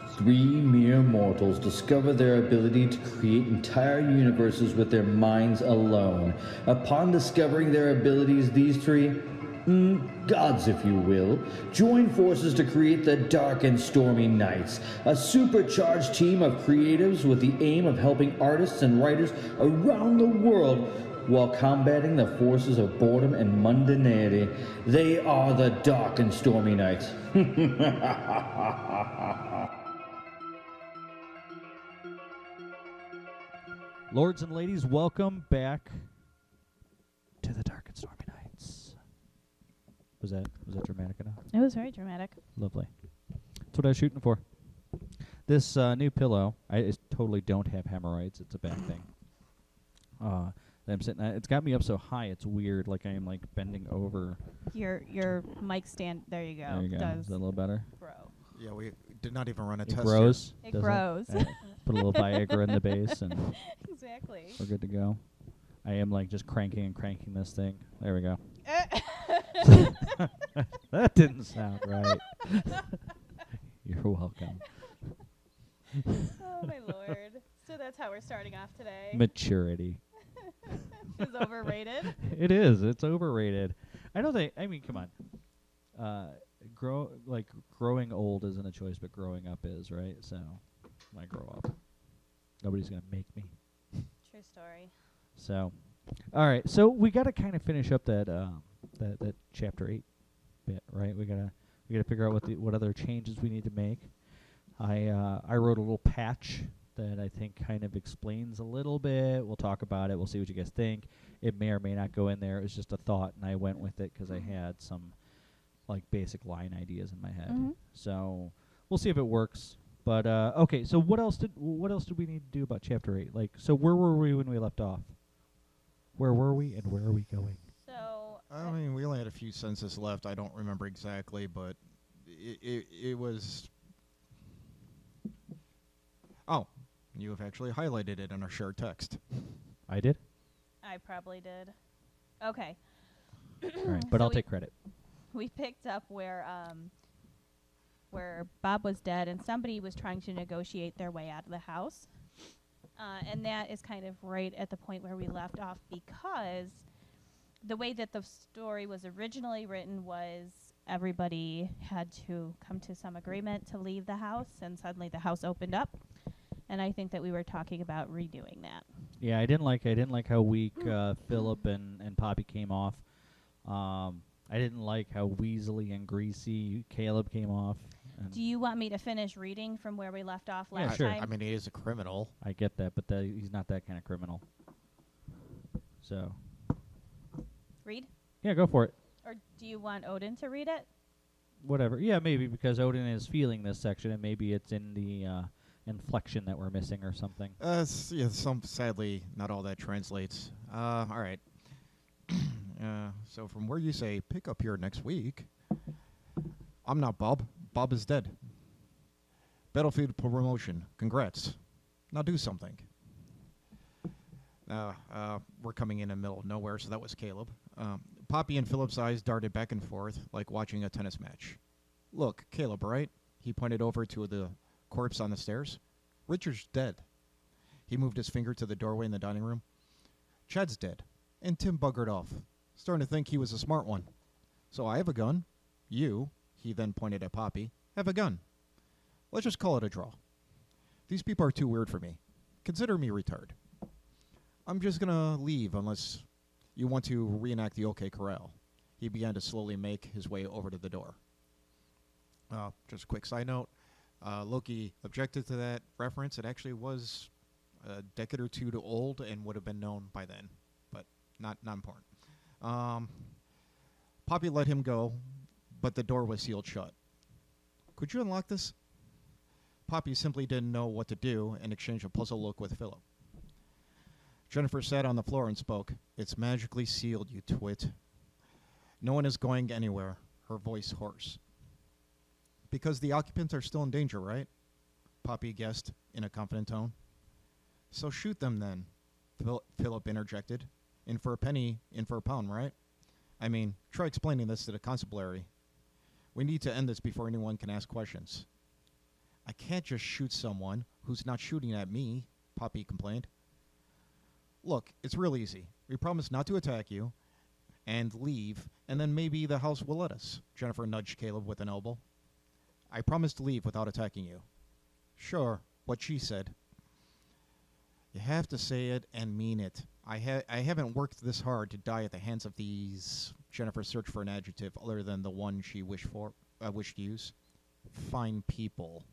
Three mere mortals discover their ability to create entire universes with their minds alone. Upon discovering their abilities, these three, gods if you will, join forces to create the Dark and Stormy Nights, a supercharged team of creatives with the aim of helping artists and writers around the world while combating the forces of boredom and mundanity. They are the Dark and Stormy Nights. Lords and ladies, welcome back to the Dark and Stormy Nights. Was that dramatic enough? It was very dramatic. Lovely. That's what I was shooting for. This new pillow, I totally don't have hemorrhoids. It's a bad thing. That I'm sitting at. It's got me up so high. It's weird. Like I am like bending over. Your mic stand. There you go. There you go. Does Is that a little better? grow? Yeah, we did not even run a It test. grows. It does grows. Put a little Viagra in the base, and Exactly. we're good to go. I am like just cranking this thing. There we go. That didn't sound right. You're welcome. Oh my lord. So that's how we're starting off today. Maturity. Is overrated. It is. It's overrated. I don't think. I mean, come on. Growing old isn't a choice, but growing up is, right? So, when I grow up, nobody's gonna make me. True story. So, all right. So we got to kind of finish up that chapter 8 bit, right? We gotta figure out what other changes we need to make. I wrote a little patch that I think kind of explains a little bit. We'll talk about it. We'll see what you guys think. It may or may not go in there. It was just a thought, and I went with it because I had some like basic line ideas in my head. Mm-hmm. So we'll see if it works. But okay. So what else did we need to do about chapter 8? Like, so where were we when we left off? Where were we, and where are we going? So. I mean, we only had a few sentences left. I don't remember exactly, but it was... Oh, you have actually highlighted it in our shared text. I did. I probably did. Okay. All right, but So I'll take credit. We picked up where Bob was dead and somebody was trying to negotiate their way out of the house. And that is kind of right at the point where we left off, because the way that the story was originally written was everybody had to come to some agreement to leave the house, and suddenly the house opened up. And I think that we were talking about redoing that. Yeah, I didn't like how weak Philip and Poppy came off. I didn't like how weaselly and greasy Caleb came off. Do you want me to finish reading from where we left off last sure. time? I mean, he is a criminal. I get that, but he's not that kind of criminal. So. Read? Yeah, go for it. Or do you want Odin to read it? Whatever. Yeah, maybe, because Odin is feeling this section, and maybe it's in the inflection that we're missing or something. Yeah, sadly, not all that translates. All right. So from where you say, pick up here next week, I'm not Bob. Bob is dead. Battlefield promotion. Congrats. Now do something. We're coming in the middle of nowhere, so that was Caleb. Poppy and Philip's eyes darted back and forth like watching a tennis match. Look, Caleb, right? He pointed over to the corpse on the stairs. Richard's dead. He moved his finger to the doorway in the dining room. Chad's dead. And Tim buggered off. Starting to think he was a smart one. So I have a gun. You, he then pointed at Poppy, have a gun. Let's just call it a draw. These people are too weird for me. Consider me retarded. I'm just gonna leave unless you want to reenact the OK Corral. He began to slowly make his way over to the door. Just a quick side note. Loki objected to that reference. It actually was a decade or two too old and would have been known by then, but not important. Poppy let him go, but the door was sealed shut. Could you unlock this? Poppy simply didn't know what to do and exchanged a puzzled look with Philip. Jennifer sat on the floor and spoke. It's magically sealed, you twit. No one is going anywhere, her voice hoarse. Because the occupants are still in danger, right? Poppy guessed in a confident tone. So shoot them then, Philip interjected. In for a penny, in for a pound, right? I mean, try explaining this to the constabulary. We need to end this before anyone can ask questions. I can't just shoot someone who's not shooting at me, Poppy complained. Look, it's real easy. We promise not to attack you and leave, and then maybe the house will let us. Jennifer nudged Caleb with an elbow. I promise to leave without attacking you. Sure, what she said. You have to say it and mean it. I haven't worked this hard to die at the hands of these. Jennifer searched for an adjective other than the one she wished to use. Fine people.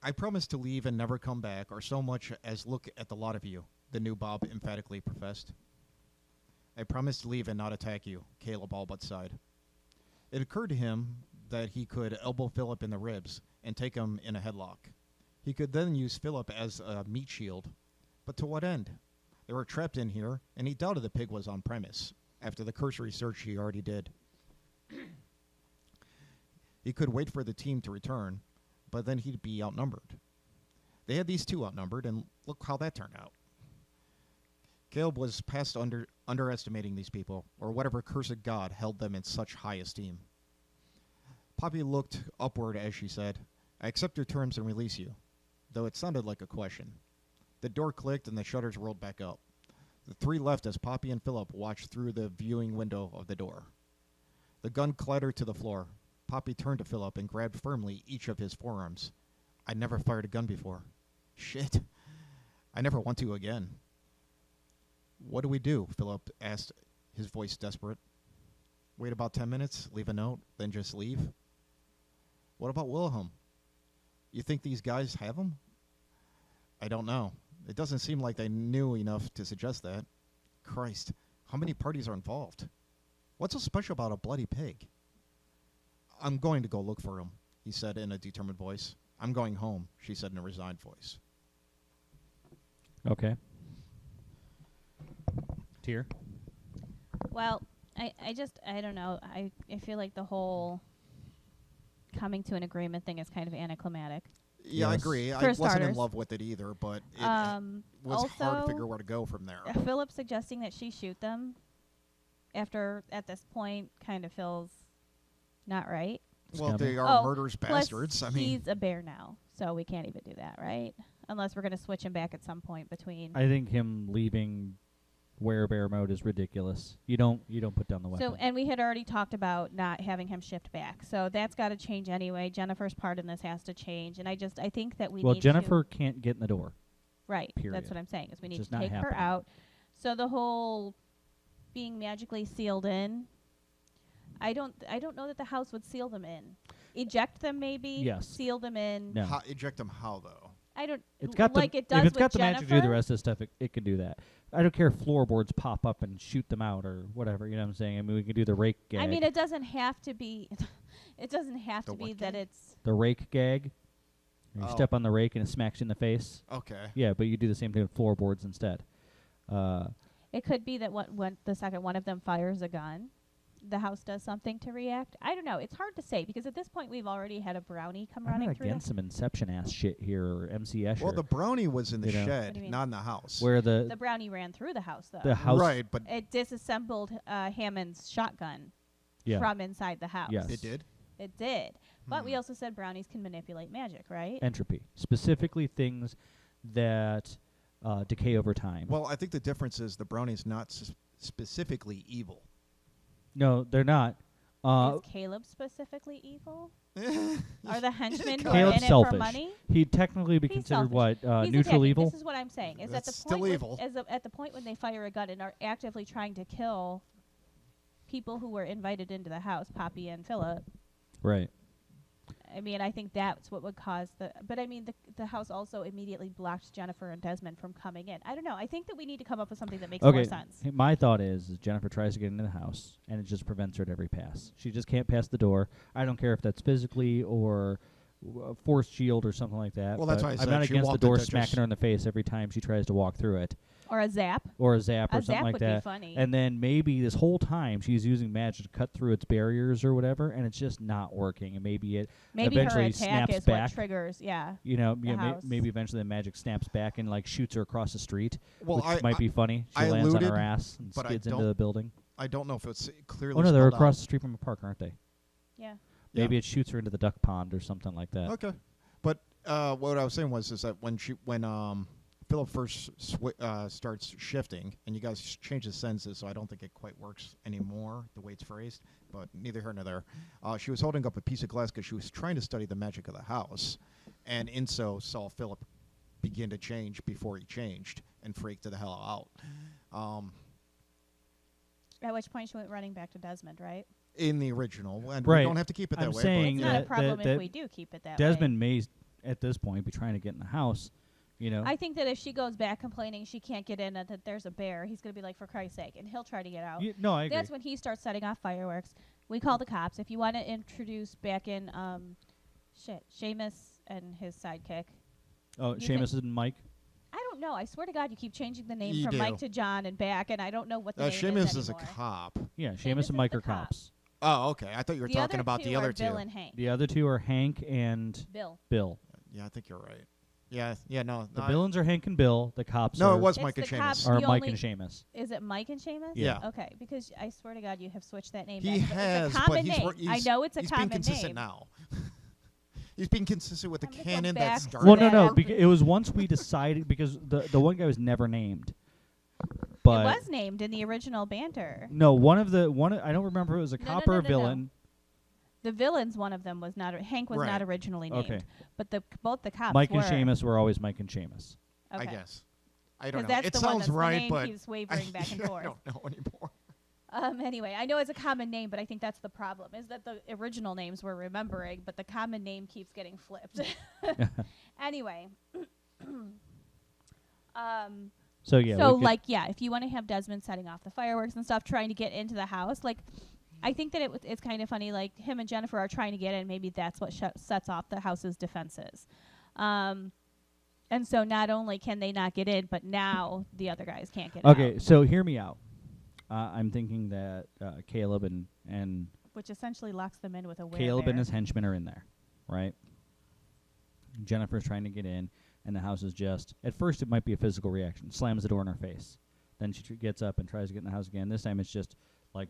I promise to leave and never come back, or so much as look at the lot of you, the new Bob emphatically professed. I promise to leave and not attack you, Caleb all but sighed. It occurred to him that he could elbow Philip in the ribs and take him in a headlock. He could then use Philip as a meat shield. But to what end? They were trapped in here, and he doubted the pig was on premise, after the cursory search he already did. He could wait for the team to return, but then he'd be outnumbered. They had these two outnumbered, and look how that turned out. Caleb was past underestimating these people, or whatever cursed god held them in such high esteem. Poppy looked upward as she said, I accept your terms and release you, though it sounded like a question. The door clicked and the shutters rolled back up. The three left as Poppy and Philip watched through the viewing window of the door. The gun clattered to the floor. Poppy turned to Philip and grabbed firmly each of his forearms. I'd never fired a gun before. Shit. I never want to again. What do we do? Philip asked, his voice desperate. Wait about 10 minutes, leave a note, then just leave? What about Wilhelm? You think these guys have him? I don't know. It doesn't seem like they knew enough to suggest that. Christ, how many parties are involved? What's so special about a bloody pig? I'm going to go look for him, he said in a determined voice. I'm going home, she said in a resigned voice. Okay. Tier? Well, I don't know. I feel like the whole coming to an agreement thing is kind of anticlimactic. Yeah, I Yes. agree. For I wasn't in starters. love with it either, but it was hard to also, figure where to go from there. Philip suggesting that she shoot them at this point kind of feels not right. Well, they Scummy. are murderous Plus, bastards. I mean, he's a bear now, so we can't even do that, right? Unless we're going to switch him back at some point between. I think him leaving werebear mode is ridiculous. You don't put down the weapon. So, and we had already talked about not having him shipped back, so that's got to change anyway. Jennifer's part in this has to change, and I think that we well, need Jennifer can't get in the door. right. period. That's what I'm saying is we It's need just to not take her happening. out. So the whole being magically sealed in, I don't know that the house would seal them in. Eject them maybe. Yes. Seal them in. No. eject them how, though? I don't. It's got like the, it does if it's with got the Jennifer. magic to do the rest of the stuff, it can do that. I don't care if floorboards pop up and shoot them out or whatever. You know what I'm saying? I mean, we can do the rake gag. I mean, it doesn't have to be. It doesn't have The to be what that gag? it's. the rake gag. You Oh. step on the rake and it smacks you in the face. Okay. Yeah, but you do the same thing with floorboards instead. It could be that when the second one of them fires a gun, the house does something to react. I don't know. It's hard to say because at this point we've already had a brownie come I'm running not through. against some Inception ass shit here or MC Escher. Well, the brownie was in the You know. What do shed, you mean? not in the house. where The brownie ran through the house though. the house. Right, but It disassembled Hammond's shotgun Yeah. from inside the house. Yes. it did? It did. But we Hmm. also said brownies can manipulate magic, right? Entropy. Specifically things that decay over time. Well, I think the difference is the brownie's not specifically evil. No, they're not. Is Caleb specifically evil? Are the henchmen who are Caleb's in it selfish. for money? He'd technically be He's considered selfish. what? He's Neutral attacking. evil? This is what I'm saying. Is That's at the still point evil. at the point when they fire a gun and are actively trying to kill people who were invited into the house, Poppy and Philip. Right. I mean, I think that's what would cause the. But I mean, the house also immediately blocked Jennifer and Desmond from coming in. I don't know. I think that we need to come up with something that makes more Okay. sense. My thought is Jennifer tries to get into the house, and it just prevents her at every pass. She just can't pass the door. I don't care if that's physically or force shield or something like that. Well, that's but why I I'm said not she against the walked door into smacking just- her in the face every time she tries to walk through it, Or a zap. or a zap or A something zap like would that. be funny. And then maybe this whole time she's using magic to cut through its barriers or whatever, and it's just not working. And maybe it Maybe her eventually attack snaps is back. what triggers. Yeah. You know, the yeah, house. maybe eventually the magic snaps back and like shoots her across the street, Well, which might be funny. She I lands on her alluded, ass and but I skids into don't- the building. I don't know if it's clearly Oh no, they're spelled across out. the street from a park, aren't they? Yeah. Maybe it shoots her into the duck pond or something like that. Okay, but what I was saying was is that when Philip first starts shifting, and you guys change the sentences, so I don't think it quite works anymore the way it's phrased. But neither here nor there. She was holding up a piece of glass because she was trying to study the magic of the house, and in so saw Philip begin to change before he changed and freaked the hell out. At which point she went running back to Desmond, right? In the original, and Right. we don't have to keep it that I'm way. saying It's not a that- problem that if we do keep it that Desmond way. may, at this point, be trying to get in the house. You know. I think that if she goes back complaining she can't get in and that there's a bear, he's going to be like, for Christ's sake, and he'll try to get out. No, I agree. That's when he starts setting off fireworks. We call the cops. If you want to introduce back in, Seamus and his sidekick. Oh, you Seamus and Mike. I don't know. I swear to God, you keep changing the name You from do. Mike to John and back, and I don't know what the name Seamus is is a anymore. cop. Yeah, Seamus Seamus is and Mike the are cop. cops. Oh, okay. I thought you were The talking other about two the are other two. Bill and Hank. The other two are Hank and Bill. Bill. Yeah, I think you're right. Yeah, no. The no, villains are Hank and Bill. The cops No, are, it was It's Mike and the cops. Seamus. are The Mike only- and Seamus. Is it Mike and Seamus? Yeah. Okay, because I swear to God, you have switched that name. He back. has, it's a but common he's, name. I know it's a he's common being consistent name. now. He's being consistent with the I'm gonna go canon back that to started. Well, that no. out. It was once we decided because the one guy was never named. But It was named in the original banter. no, one I don't remember if it was a No, cop no, or a no, no, villain. The villains, one of them was not. Hank was Right. not originally named, Okay. but both the cops Mike were. and Seamus were always Mike and Seamus. Okay. I guess. I don't know. That's It the one sounds that's the right, name but keeps wavering back and I forth. don't know anymore. Anyway, I know it's a common name, but I think that's the problem, is that the original names we're remembering, but the common name keeps getting flipped. Anyway. So yeah. So, we could- like, yeah, if you want to have Desmond setting off the fireworks and stuff, trying to get into the house, like, I think that it's kind of funny, like, him and Jennifer are trying to get in. Maybe that's what sets off the house's defenses. And so not only can they not get in, but now the other guys can't get Okay, out. so hear me out. I'm thinking that Caleb and Which essentially locks them in with a Caleb and werebear. his henchmen are in there, right? Jennifer's trying to get in, and the house is just. At first, it might be a physical reaction. Slams the door in her face. Then she gets up and tries to get in the house again. This time, it's just like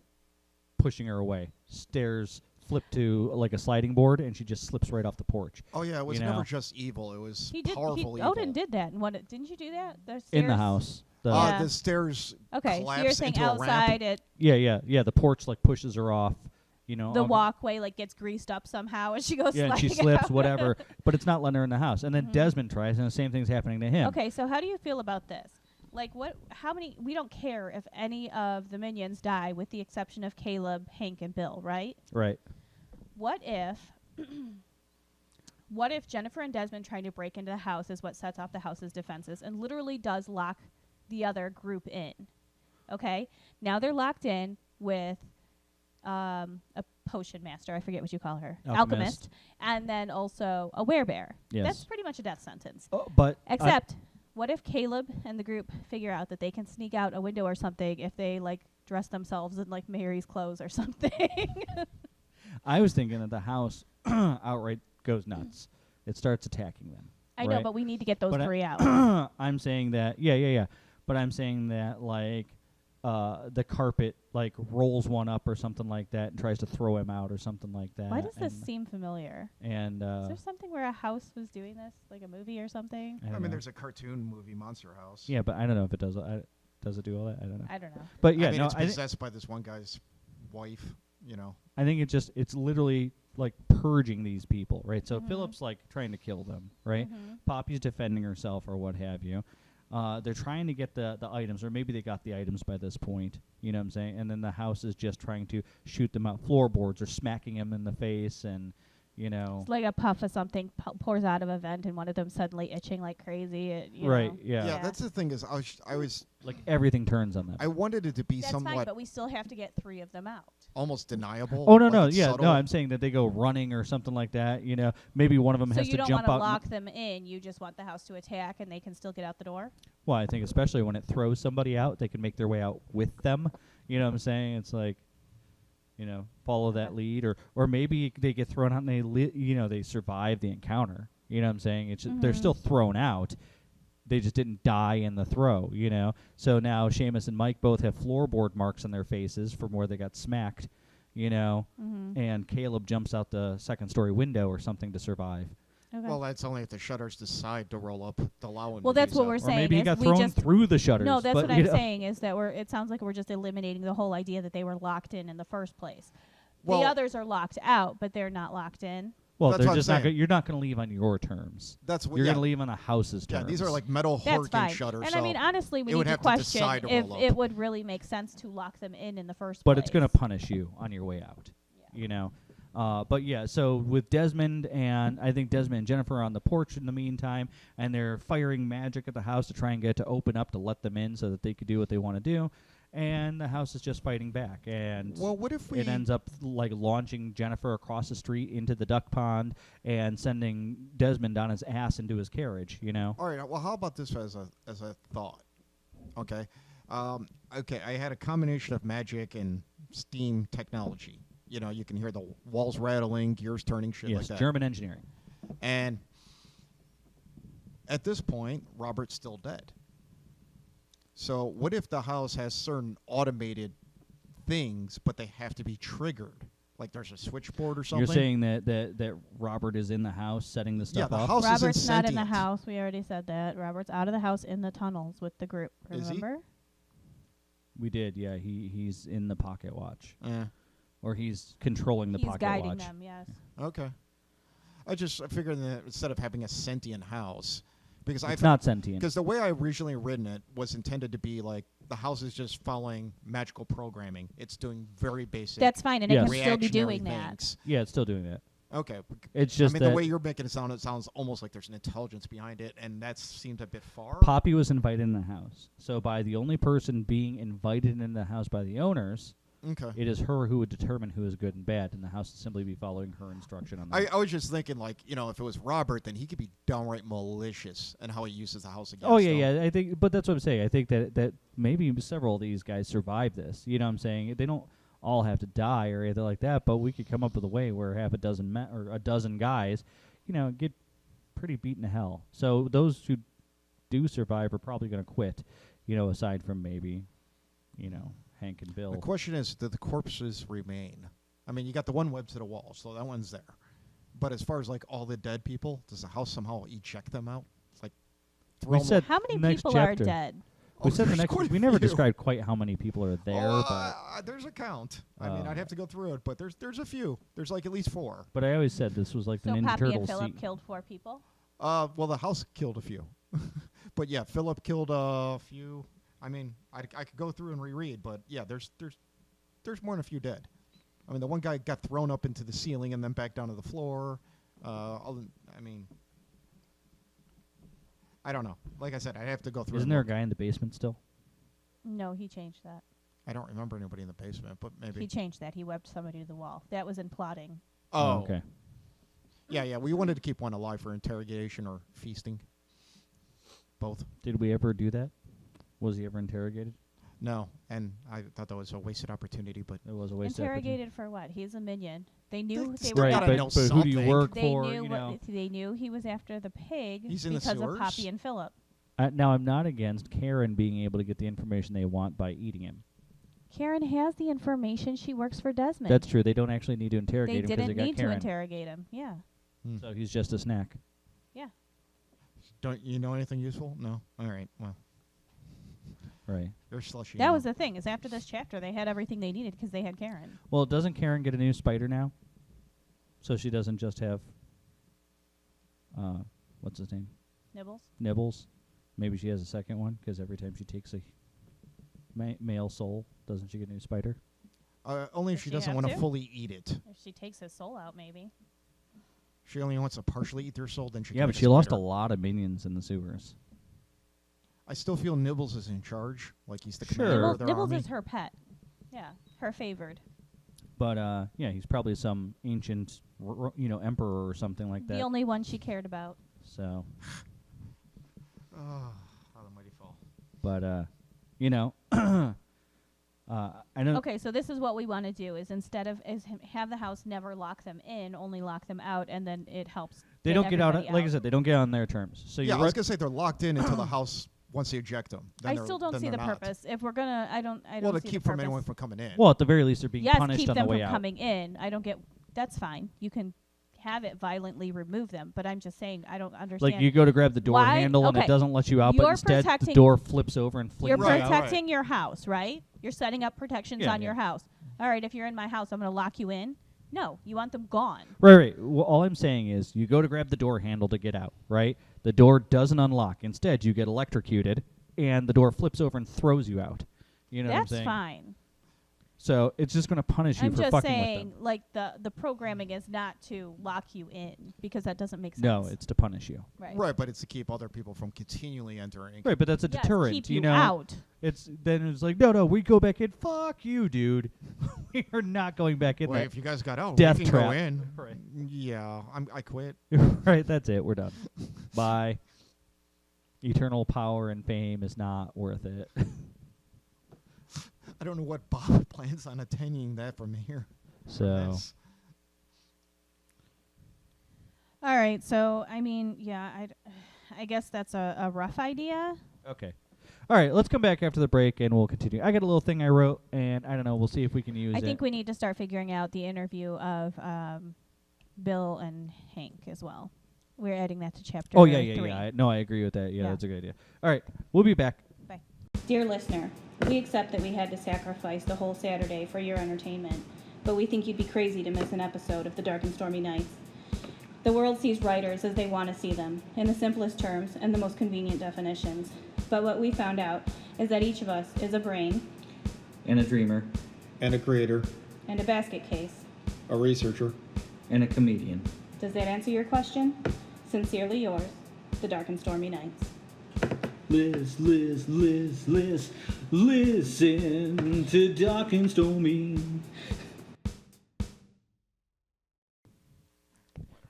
pushing her away. Stairs flip to like a sliding board, and she just slips right off the porch Oh yeah, it was You never know. just evil. It was He did. powerful evil. Odin did that. And what? Didn't you do that? The in the stairs- house. The Yeah. The stairs Okay, so you're collapse saying into a ramp. outside it, yeah. The porch like pushes her off. You know, the all the- walkway like gets greased up somehow, and she goes. Yeah, and she sliding slips, out. whatever. But it's not letting her in the house. And then Mhm. Desmond tries, and the same thing's happening to him. Okay, so how do you feel about this? Like, what? How many? We don't care if any of the minions die, with the exception of Caleb, Hank, and Bill, right? Right. What if? What if Jennifer and Desmond trying to break into the house is what sets off the house's defenses and literally does lock the other group in? Okay, now they're locked in with a potion master. I forget what you call her, Alchemist. and then also a werebear. Yes. That's pretty much a death sentence. Oh, but Except, what if Caleb and the group figure out that they can sneak out a window or something if they like dress themselves in like Mary's clothes or something? I was thinking that the house outright goes nuts. It starts attacking them. I know, Right. but we need to get those But three out. I'm saying that, yeah. But I'm saying that, like, the carpet, like, rolls one up or something like that and tries to throw him out or something like that. Why does this and, seem familiar? And, Is there something where a house was doing this, like a movie or something? I I don't mean, know. there's a cartoon movie, Monster House. Yeah, but I don't know if it does. Does it do all that? I don't know. I don't know. But yeah, I mean, no, it's I, thi- possessed by this one guy's wife. You know. I think it's literally like purging these people, right? So Mhm. Philip's like trying to kill them, right? Mhm. Poppy's defending herself or what have you. They're trying to get the items, or maybe they got the items by this point. You know what I'm saying? And then the house is just trying to shoot them out floorboards or smacking them in the face, and you know, It's like a puff of something pours out of a vent, and one of them suddenly itching like crazy. You right? know. Yeah. Yeah. That's the thing is, I was Like everything turns on them. I wanted it to be That's fine, somewhat but we still have to get three of them out. almost deniable. Oh no, like no, it's yeah, subtle. no. I'm saying that they go running or something like that. You know, maybe one of them So has you to don't jump want to out. lock them in. You just want the house to attack, and they can still get out the door. Well, I think especially when it throws somebody out, they can make their way out with them. You know what I'm saying? It's like, you know, follow that lead, or maybe they get thrown out and they survive the encounter. You know what I'm saying? It's they're Mhm. still thrown out. They just didn't die in the throw, you know. So now Seamus and Mike both have floorboard marks on their faces from where they got smacked, you know, Mm-hmm. and Caleb jumps out the second-story window or something to survive. Okay. Well, that's only if the shutters decide to roll up to allow him. Well, to that's do what so. we're Or saying. maybe he is got we thrown just through the shutters. No, that's but, what you I'm know. saying is that it sounds like we're just eliminating the whole idea that they were locked in the first place. Well- the others are locked out, but they're not locked in. Well, That's they're what I'm just not. saying. You're not going to leave on your terms. That's what You're yeah. going to leave on the house's Yeah, terms. these are like metal That's Horton fine. shutters. And so I mean, honestly, we it would need to have to question decide to if roll up. it would really make sense to lock them in the first but place. it's going to punish you on your way out. You know. But yeah, so with Desmond and I think Desmond and Jennifer are on the porch in the meantime, and they're firing magic at the house to try and get it to open up to let them in so that they could do what they want to do. And the house is just fighting back, and well, what if we? it ends up like launching Jennifer across the street into the duck pond and sending Desmond on his ass into his carriage. You know. All right. Well, how about this as a thought? Okay. Okay. I had a combination of magic and steam technology. You know, you can hear the walls rattling, gears turning, shit Yes, like that. German engineering. And at this point, Robert's still dead. So what if the house has certain automated things, but they have to be triggered? Like there's a switchboard or something? You're saying that Robert is in the house setting the stuff the off? house Robert's is not in the insentient. house. We already said that. Robert's out of the house in the tunnels with the group. Is he? Remember? We did, yeah. He's in the pocket watch. Yeah. Or he's controlling the He's pocket guiding watch. them. Yes. Okay. I figured that instead of having a sentient house, because It's not sentient. because the way I originally written it was intended to be like the house is just following magical programming. It's doing very basic. That's fine, and Yes. it can still be reactionary doing that. things. Yeah, it's still doing that. Okay. It's just I mean, that the way you're making it sounds almost like there's an intelligence behind it, and that seems a bit far. Poppy was invited in the house. So by the only person being invited in the house by the owners, Okay. it is her who would determine who is good and bad, and the house would simply be following her instruction on that. I was just thinking, like, you know, if it was Robert, then he could be downright malicious in how he uses the house against Oh yeah, them. yeah. I think, but that's what I'm saying. I think that maybe several of these guys survive this. You know what I'm saying? They don't all have to die or anything like that. But we could come up with a way where half a dozen or a dozen guys, you know, get pretty beaten to hell. So those who do survive are probably going to quit. You know, aside from maybe, you know, Hank and Bill. The question is, do the corpses remain? I mean, you got the one web to the wall, so that one's there. But as far as, like, all the dead people, does the house somehow eject them out? It's like, We throw said How many next people chapter. are dead? We said the there's next. quite a We never few. described quite how many people are there, There's a count. I mean, Uh, I'd have to go through it, but there's a few. There's like at least 4. but I always said this was like the So Ninja Poppy and Turtles. Philip killed 4 people. Well, the house killed a few, but yeah, Philip killed a few. I mean, I could go through and reread, but yeah, there's more than a few dead. I mean, the one guy got thrown up into the ceiling and then back down to the floor. I mean, I don't know. Like I said, I have to go through. Isn't and there a look. guy in the basement still? No, he changed that. I don't remember anybody in the basement, but maybe. He changed that. He webbed somebody to the wall. That was in plotting. Oh, okay. Yeah. We wanted to keep one alive for interrogation or feasting. Both. Did we ever do that? Was he ever interrogated? No, and I thought that was a wasted opportunity, but It was a waste of opportunity. Interrogated for what? He's a minion. They knew They they still were. Right, gotta know but who do you something. work They for? knew You know. they knew he was after the pig He's in the because of sewers? Poppy and Philip. Now I'm not against Karen being able to get the information they want by eating him. Karen has the information. She works for Desmond. That's true. They don't actually need to They interrogate him because didn't they got need to Karen. interrogate him. Yeah. So he's just a snack. Yeah. don't you know anything useful? No. All right. Well, Right. they're slushy. That now. was the thing. Is after this chapter, they had everything they needed because they had Karen. Well, doesn't Karen get a new spider now? So she doesn't just have, what's his name? Nibbles. Nibbles. Maybe she has a second one because every time she takes a male soul, doesn't she get a new spider? Only if Does she she doesn't have want to to? fully eat it. If she takes his soul out, maybe. She only wants to partially eat their soul, then she. Yeah, can but make she lost a spider. lot of minions in the sewers. I still feel Nibbles is in charge, like he's the Sure. commander Nibbles, of their Nibbles army. is her pet. Yeah, her favored. But yeah, he's probably some ancient, emperor or something like that. The only one she cared about. So, Oh, how the mighty fall. but I know. Okay, so this is what we want to do: is instead of have the house never lock them in, only lock them out, and then it helps. They don't get out. everybody Like I said, they don't get out on their terms. So Yeah, you're I was right. gonna say they're locked in until the house once they eject them. I still don't see the purpose. If we're gonna, I don't Well, to see keep the from purpose. anyone from coming in. Well, at the very least, they're being Yes, punished keep on them the way from out. coming in. I don't get. That's fine. You can have it violently remove them, but I'm just saying I don't understand. Like you go to grab the door Why? handle and it Okay. doesn't let you out, but You're instead the protecting- door flips over and flings You're you Right, out. protecting your house, right? You're setting up protections Yeah, on your yeah. house. All right, if you're in my house, I'm going to lock you in. No, you want them gone. Right. Well, all I'm saying is you go to grab the door handle to get out, right? The door doesn't unlock. Instead, you get electrocuted, and the door flips over and throws you out. You know what I'm That's saying? fine. So it's just going to punish you I'm for just fucking saying, with them. like the programming is not to lock you in because that doesn't make sense. No, it's to punish you. right. Right, but it's to keep other people from continually entering. Right, but that's a Yes, deterrent. keep you you know, out. it's then it's like no, we go back in. Fuck you, dude. We are not going back in Well, there. if you guys got out, Death we can trap. go in. Right. Yeah, I quit. Right, that's it. We're done. Bye. Eternal power and fame is not worth it. I don't know what Bob plans on attaining that from here. So That's- All right, so I mean, yeah, I guess that's a rough idea. okay. All right, let's come back after the break and we'll continue. I got a little thing I wrote, and I don't know. We'll see if we can use I it. think we need to start figuring out the interview of Bill and Hank as well. We're adding that to chapter. Oh yeah. 3. No, I agree with that. Yeah, Yeah. that's a good idea. All right, we'll be back. Dear listener, we accept that we had to sacrifice the whole Saturday for your entertainment, but we think you'd be crazy to miss an episode of The Dark and Stormy Nights. The world sees writers as they want to see them, in the simplest terms and the most convenient definitions. But what we found out is that each of us is a brain And a dreamer. And a creator, and a basket case. a researcher. And a comedian. Does that answer your question? Sincerely yours, The Dark and Stormy Nights. Listen to Dark and Stormy.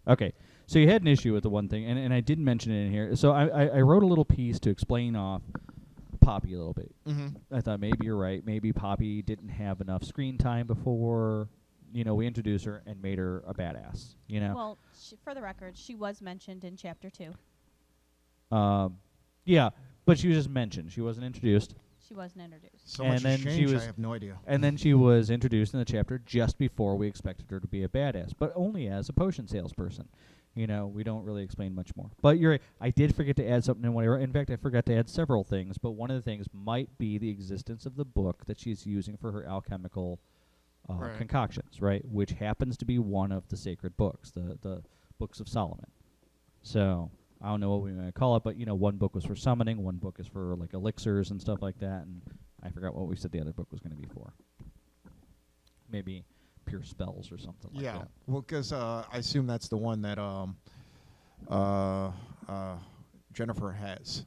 Okay, so you had an issue with the one thing, and I didn't mention it in here. So I wrote a little piece to explain off Poppy a little bit. I thought maybe you're right. Maybe Poppy didn't have enough screen time before, we introduced her and made her a badass, Well, for the record, she was mentioned in chapter 2. Yeah, but she was just mentioned. She wasn't introduced. She wasn't introduced. So And much then has she changed, was- I have no idea. And then she was introduced in the chapter just before we expected her to be a badass, but only as a potion salesperson. We don't really explain much more. But you're right. I did forget to add something in what I wrote. In fact, I forgot to add several things, but one of the things might be the existence of the book that she's using for her alchemical Right. concoctions, right? Which happens to be one of the sacred books, the books of Solomon. So I don't know what we might call it, but one book was for summoning, one book is for like elixirs and stuff like that, and I forgot what we said the other book was going to be for. Maybe pure spells or something like Yeah, that. well, because I assume that's the one that Jennifer has.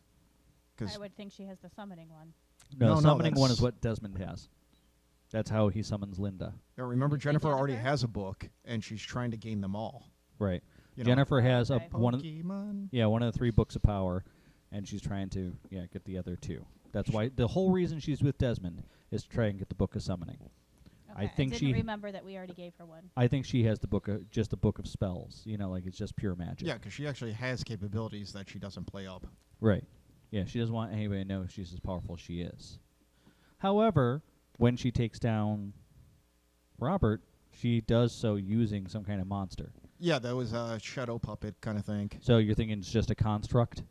I would think she has the summoning one. No, No, the no, summoning one is that's- what Desmond has. That's how he summons Linda. remember, Jennifer already Jennifer? has a book, and she's trying to gain them all. Right. You know? Jennifer has Okay. one of Pokemon. one of the 3 books of power, and she's trying to get the other 2. That's why the whole reason she's with Desmond is to try and get the book of summoning. Okay, think didn't she- remember that we already gave her one. I think she has the book just the book of spells. Like it's just pure magic. Yeah, because she actually has capabilities that she doesn't play up. Right. Yeah, she doesn't want anybody to know she's as powerful as she is. However, when she takes down Robert, she does so using some kind of monster. Yeah, that was a shadow puppet kind of thing. So you're thinking it's just a construct?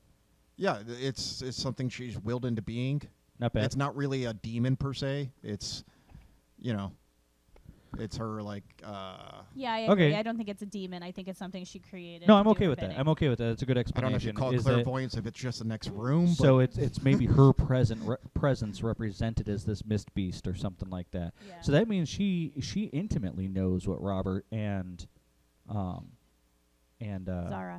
Yeah, it's something she's willed into being. Not bad. It's not really a demon per se. It's, it's her like. Yeah, I agree. Okay. I don't think it's a demon. I think it's something she created. No, to I'm do okay her with that. bidding. I'm okay with that. It's a good I explanation. don't know if you call it is that- clairvoyance if it's just the next room. So but it's maybe her presence represented as this mist beast or something like that. Yeah. So that means she intimately knows what Robert and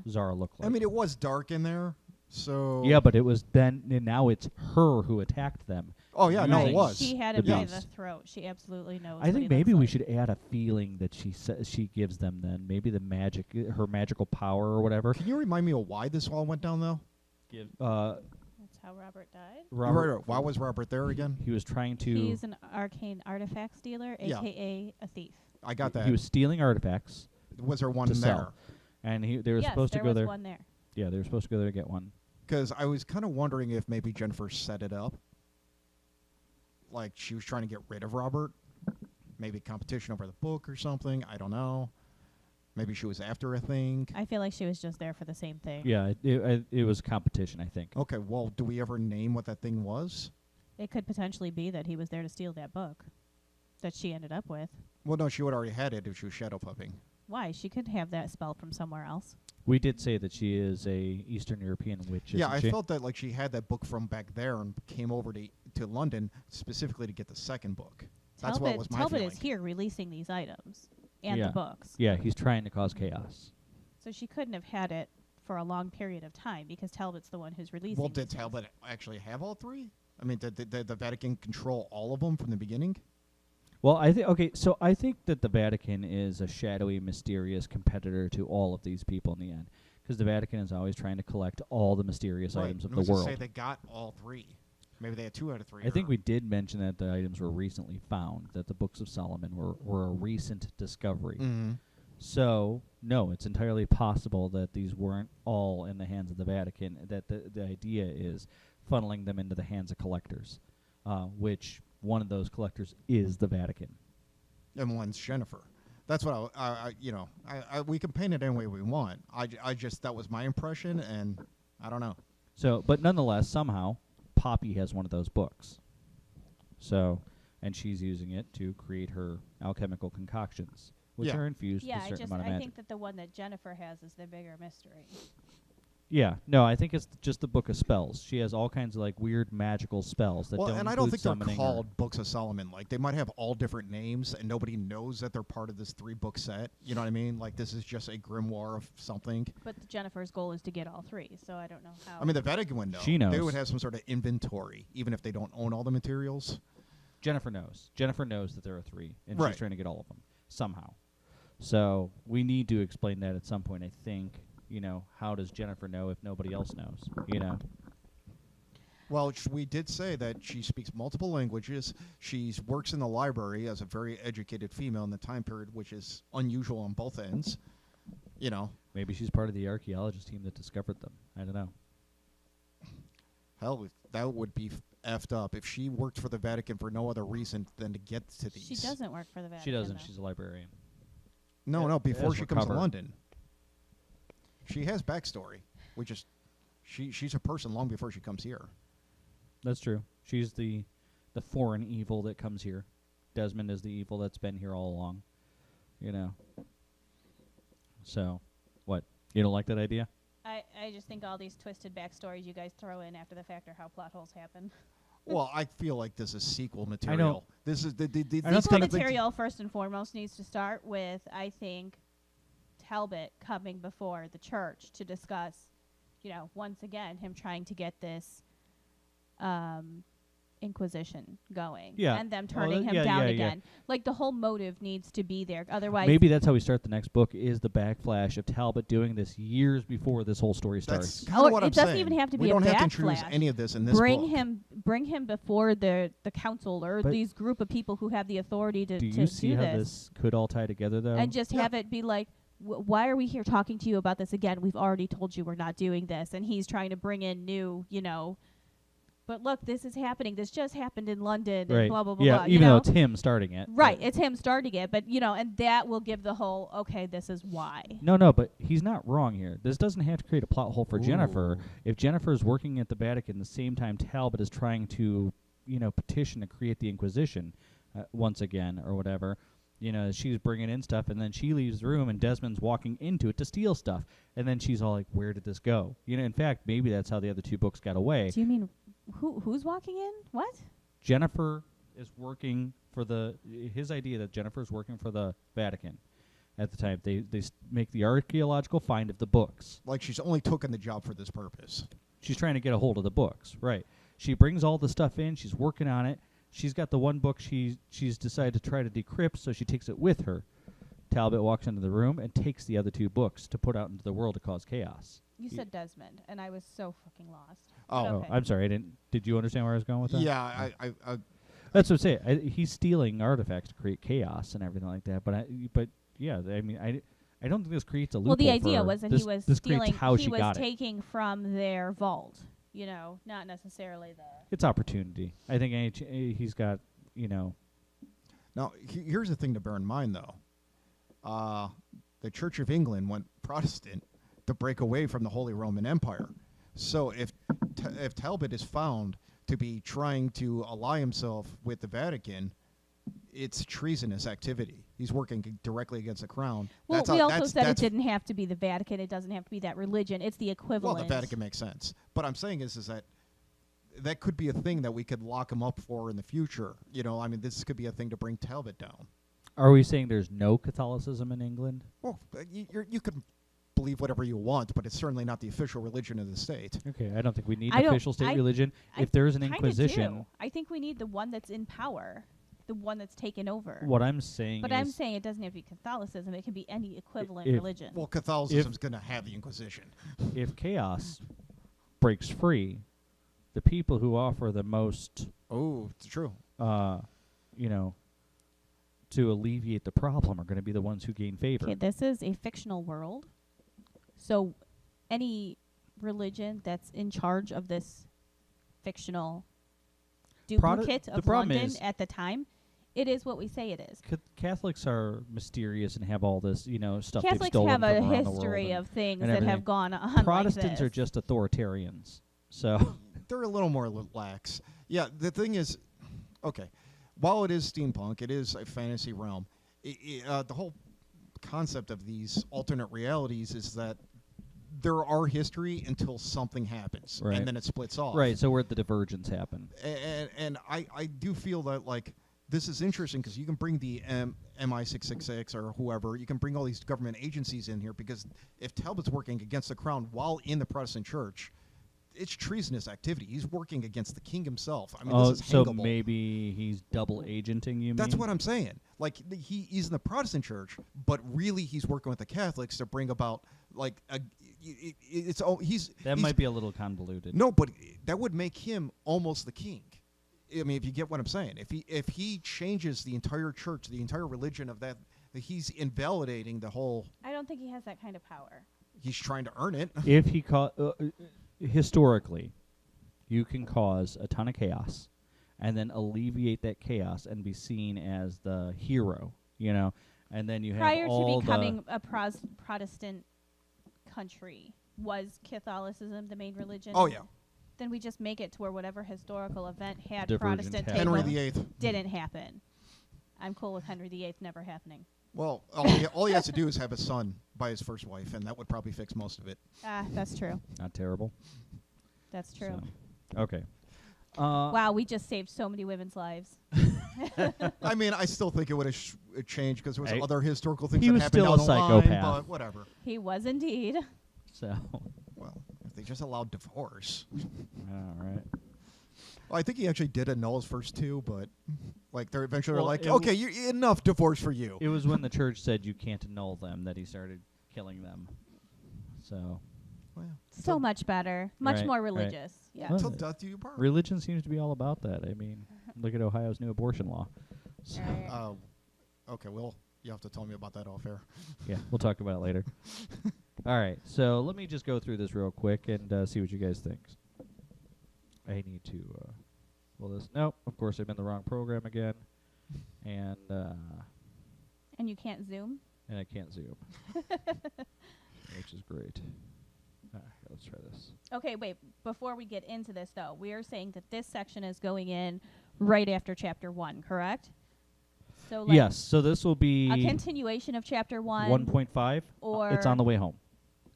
Zara look like. I mean, it was dark in there, so. yeah, but it was then and now it's her who attacked them. Oh yeah, no, Right, it was. She had the it by beast. the throat. She absolutely knows. I what think he maybe looks we like. should add a feeling that she gives them. Then maybe the magic, her magical power or whatever. Can you remind me of why this all went down though? That's how Robert died. Robert, Right. Why was Robert there again? he was trying to. He's an arcane artifact stealer, Yeah. aka a thief. I got that. He was stealing artifacts was there one to there? sell, and they were yes, supposed to there go was there. one there. Yeah, they were supposed to go there to get one. Because I was kind of wondering if maybe Jennifer set it up. Like she was trying to get rid of Robert. Maybe competition over the book or something. I don't know. Maybe she was after a thing. I feel like she was just there for the same thing. Yeah, it was competition, I think. Okay, well, do we ever name what that thing was? It could potentially be that he was there to steal that book that she ended up with. Well, no, she would already had it if she was shadow pupping. Why? She could have that spell from somewhere else. We did say that she is a Eastern European witch, Yeah, isn't I she? felt that like she had that book from back there and came over to London specifically to get the second book. That's what was my Talbot feeling. is here releasing these items and Yeah. the books. Yeah, he's trying to cause chaos. So she couldn't have had it for a long period of time because Talbot's the one who's releasing. Well, did these things. Talbot actually have all three? I mean, did the Vatican control all of them from the beginning? Well, I think that the Vatican is a shadowy, mysterious competitor to all of these people in the end, because the Vatican is always trying to collect all the mysterious items of And the who's to world. say they got all three. Maybe they had 2 out of 3. I think we did mention that the items were recently found, that the Books of Solomon were a recent discovery. Mm-hmm. So, no, it's entirely possible that these weren't all in the hands of the Vatican, that the idea is funneling them into the hands of collectors, which one of those collectors is the Vatican. And one's Jennifer. That's what we can paint it any way we want. I just, that was my impression, and I don't know. So, but nonetheless, somehow, Poppy has one of those books. So, and she's using it to create her alchemical concoctions, which Yeah. are infused Yeah, with a certain amount of I magic. think that the one that Jennifer has is the bigger mystery. Yeah, no, I think it's just the Book of Spells. She has all kinds of like weird magical spells that Well, don't and I don't include think they're summoning or- called Books of Solomon. Like, they might have all different names, and nobody knows that they're part of this 3-book set. You know what I mean? Like, this is just a grimoire of something. But Jennifer's goal is to get all three, so I don't know how. I mean, the Vatican would know. She knows. They would have some sort of inventory, even if they don't own all the materials. Jennifer knows. Jennifer knows that there are 3, and Right. she's trying to get all of them somehow. So we need to explain that at some point, I think. You know, how does Jennifer know if nobody else knows? You know? Well, we did say that she speaks multiple languages. She works in the library as a very educated female in the time period, which is unusual on both ends. You know, Maybe she's part of the archaeologist team that discovered them. I don't know. hell, that would be effed up if she worked for the Vatican for no other reason than to get to these. she doesn't work for the Vatican. She doesn't. though. She's a librarian. No, before As she comes to recovered. London. She has backstory, which is she's a person long before she comes here. That's true. She's the foreign evil that comes here. Desmond is the evil that's been here all along. You know. So, what? You don't like that idea? I just think all these twisted backstories you guys throw in after the fact are how plot holes happen. Well, I feel like this is sequel I material. don't- This is the I don't these think- kind Sequel of things- material first and foremost needs to start with, I think, Talbot coming before the church to discuss, once again, him trying to get this Inquisition going. Yeah. And them Oh, turning him yeah, down yeah, yeah. again. Like, the whole motive needs to be there. Otherwise, Maybe that's how we start the next book, is the backflash of Talbot doing this years before this whole story That's starts. kind of Or what it I'm doesn't saying. even have to we be a don't have to introduce backflash. any of this in this bring book. bring him before the council or But these group of people who have the authority to Do do you see how this. this could all tie together, though? And just Yeah. have it be like, why are we here talking to you about this again? We've already told you we're not doing this. And he's trying to bring in new, but look, this is happening. This just happened in London right. and blah, blah, blah, yeah, blah. even though it's him starting it. Right, but- it's him starting it. But, and that will give the whole, okay, this is why. No, but he's not wrong here. This doesn't have to create a plot hole for Jennifer. Ooh. If Jennifer is working at the Vatican the same time Talbot is trying to, petition to create the Inquisition once again or whatever, she's bringing in stuff, and then she leaves the room, and Desmond's walking into it to steal stuff. And then she's all like, where did this go? In fact, maybe that's how the other 2 books got away. Do you mean, who's walking in? What? Jennifer is working for his idea that Jennifer is working for the Vatican at the time. They make the archaeological find of the books. Like she's only taken the job for this purpose. She's trying to get a hold of the books, right? She brings all the stuff in. She's working on it. She's got the one book she's decided to try to decrypt, so she takes it with her. Talbot walks into the room and takes the other 2 books to put out into the world to cause chaos. You said Desmond, and I was so fucking lost. Oh. But Oh, okay. I'm sorry. I didn't. Did you understand where I was going with that? Yeah, I That's what I'm saying. He's stealing artifacts to create chaos and everything like that. But yeah, I I don't think this creates a loophole. Well, the idea for was that this, he was this stealing. creates how he she was got it. taking from their vault. You know, not necessarily the. It's opportunity. I think he's got, Now, here's the thing to bear in mind, though. The Church of England went Protestant to break away from the Holy Roman Empire. So if Talbot is found to be trying to ally himself with the Vatican, it's treasonous activity. He's working directly against the crown. Well, we also said it didn't have to be the Vatican. It doesn't have to be that religion. It's the equivalent. Well, the Vatican makes sense. But I'm saying is that could be a thing that we could lock him up for in the future. You know, I mean, this could be a thing to bring Talbot down. Are we saying there's no Catholicism in England? Well, you can believe whatever you want, but it's certainly not the official religion of the state. Okay, I don't think we need I an don't- official state I- religion. I If there's an kinda Inquisition, do. I think we need the one that's in power, the one that's taken over. what I'm saying But is I'm saying it doesn't have to be Catholicism. It can be any equivalent if- religion. Well, Catholicism's going to have the Inquisition. if chaos breaks free, the people who offer the most, Oh, it's true. to alleviate the problem are going to be the ones who gain favor. Okay, this is a fictional world. So any religion that's in charge of this fictional duplicate the of problem London is- at the time, it is what we say it is. Catholics are mysterious and have all this, stuff they've Catholics stolen have from a around the world history and of things and that everything. have gone on Protestants like are this. just authoritarians. So They're a little more lax. Yeah, the thing is, okay, while it is steampunk, it is a fantasy realm. The whole concept of these alternate realities is that there are history until something happens, Right. and then it splits off. right, so where the divergence happen. And I do feel that, like, this is interesting because you can bring the MI666 or whoever, you can bring all these government agencies in here, because if Talbot's working against the crown while in the Protestant church, it's treasonous activity. He's working against the king himself. I mean, this is so hangable. maybe he's double agenting you. That's mean? what I'm saying. Like, he's in the Protestant church, but really he's working with the Catholics to bring about, like, he's Might be a little convoluted. no, but that would make him almost the king. I mean, if you get what I'm saying, if he changes the entire church, the entire religion of that, he's invalidating the whole. I don't think he has that kind of power. He's trying to earn it. If he historically, you can cause a ton of chaos, and then alleviate that chaos and be seen as the hero, and then you have Prior all to becoming a Protestant country, was Catholicism the main religion? Oh, yeah. Then we just make it to where whatever historical event had Divergent Protestant happened. Henry takeover VIII. didn't happen. I'm cool with Henry VIII never happening. Well, all he has to do is have a son by his first wife, and that would probably fix most of it. That's true. not terrible. That's true. So, okay. Wow, we just saved so many women's lives. I mean, I still think it would have changed because there was Hey, other historical things he that was happened still down a the line, psychopath. but whatever. He was indeed. So, Well, if they just allowed divorce. all right. Well, I think he actually did annul his first two, but like they're eventually Well, like, it okay, enough divorce for you. It was when the church said you can't annul them that he started killing them. So, Well, So much better. Much Right, more right. religious. Yeah. Well, until death do you part. religion seems to be all about that. I mean, look at Ohio's new abortion law. So, Right. Okay, well, you have to tell me about that off air. yeah, we'll talk about it later. All right, so let me just go through this real quick and see what you guys think. I need to well this. Nope, of course I'm in the wrong program again, and And you can't zoom? I can't zoom, which is great. All right, let's try this. Okay, wait. Before we get into this, though, we are saying that this section is going in right after Chapter 1, correct? So, like, Yes, so this will be a continuation of Chapter 1. 1.5. or It's on the way home.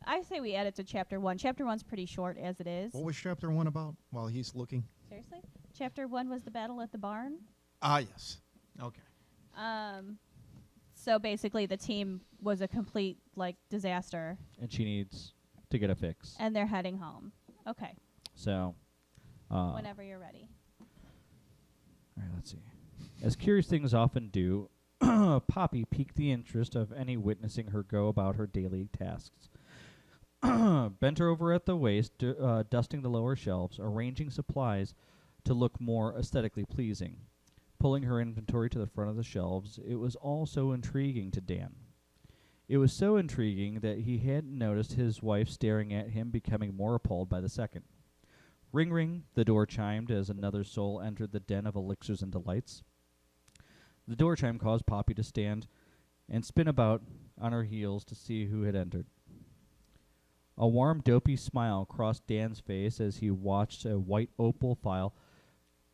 I say we add it to Chapter 1. Chapter 1's pretty short as it is. What was chapter 1 about while he's looking? Seriously? Chapter 1 was the battle at the barn. Ah, yes. Okay. So basically the team was a complete, like, disaster, And she needs to get a fix. and they're heading home. Okay, So, whenever you're ready. all right, let's see. As curious things often do, Poppy piqued the interest of any witnessing her go about her daily tasks. Bent her over at the waist, dusting the lower shelves, arranging supplies to look more aesthetically pleasing. Pulling her inventory to the front of the shelves, it was all so intriguing to Dan. It was so intriguing that he hadn't noticed his wife staring at him, becoming more appalled by the second. Ring, ring, the door chimed as another soul entered the den of elixirs and delights. The door chime caused Poppy to stand and spin about on her heels to see who had entered. A warm, dopey smile crossed Dan's face as he watched a white opal file,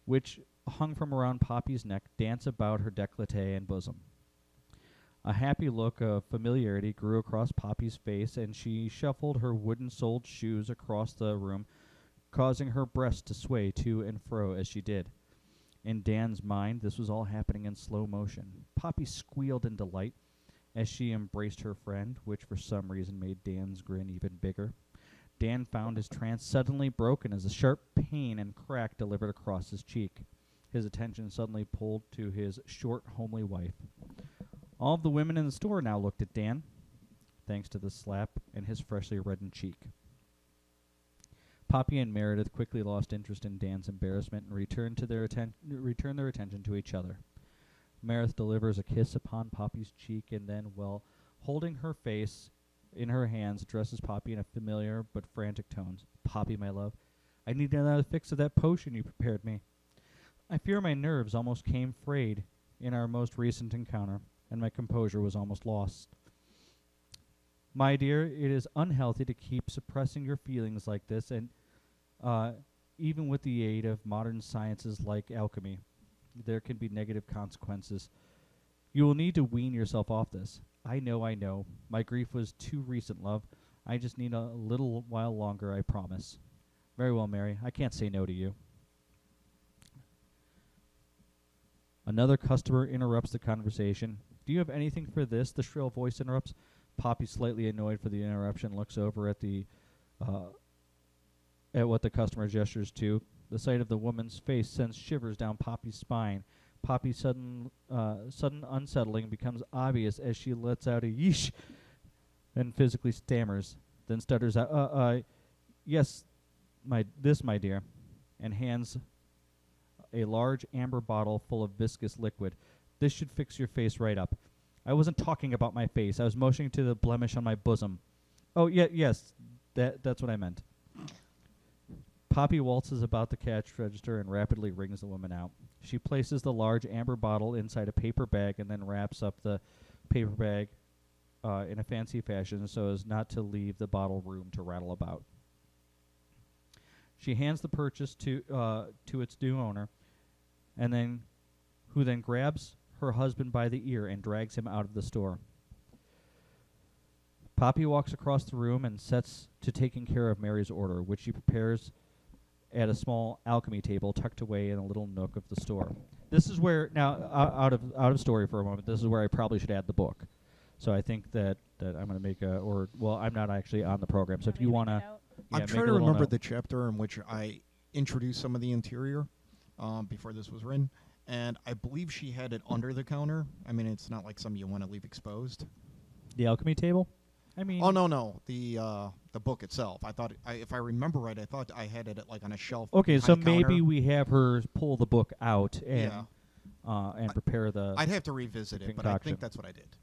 which hung from around Poppy's neck, dance about her décolleté and bosom. A happy look of familiarity grew across Poppy's face, and she shuffled her wooden-soled shoes across the room, causing her breast to sway to and fro as she did. In Dan's mind, this was all happening in slow motion. Poppy squealed in delight as she embraced her friend, which for some reason made Dan's grin even bigger. Dan found his trance suddenly broken as a sharp pain and crack delivered across his cheek. His attention suddenly pulled to his short, homely wife. All of the women in the store now looked at Dan, thanks to the slap and his freshly reddened cheek. Poppy and Meredith quickly lost interest in Dan's embarrassment and returned their attention to each other. Meredith delivers a kiss upon Poppy's cheek and then, while holding her face in her hands, addresses Poppy in a familiar but frantic tones. "Poppy, my love, I need another fix of that potion you prepared me. I fear my nerves almost came frayed in our most recent encounter, and my composure was almost lost. My dear, it is unhealthy to keep suppressing your feelings like this, and even with the aid of modern sciences like alchemy, there can be negative consequences. You will need to wean yourself off this. I know. My grief was too recent, love. I just need a little while longer, I promise." "Very well, Mary. I can't say no to you." Another customer interrupts the conversation. "Do you have anything for this?" the shrill voice interrupts. Poppy, slightly annoyed for the interruption, looks over at what the customer gestures to. The sight of the woman's face sends shivers down Poppy's spine. Poppy's sudden unsettling becomes obvious as she lets out a yeesh and physically stammers, then stutters out, "Yes, my dear," and hands a large amber bottle full of viscous liquid. "This should fix your face right up." "I wasn't talking about my face. I was motioning to the blemish on my bosom." "Oh, yes, that's what I meant." Poppy waltzes about the cash register and rapidly wrings the woman out. She places the large amber bottle inside a paper bag and then wraps up the paper bag in a fancy fashion so as not to leave the bottle room to rattle about. She hands the purchase to its new owner, who then grabs her husband by the ear and drags him out of the store. Poppy walks across the room and sets to taking care of Mary's order, which she prepares at a small alchemy table tucked away in a little nook of the store. This is where, now, out of story for a moment, this is where I probably should add the book. So I think that I'm going to make I'm not actually on the program. So if you want to... I'm trying to remember the chapter in which I introduced some of the interior before this was written, and I believe she had it under the counter. I mean, it's not like something you want to leave exposed. The alchemy table? I mean... Oh, no. The book itself. I thought, if I remember right, I thought I had it on a shelf. Okay, so maybe counter. we have her pull the book out and prepare the... I'd have to revisit it, but I think that's what I did.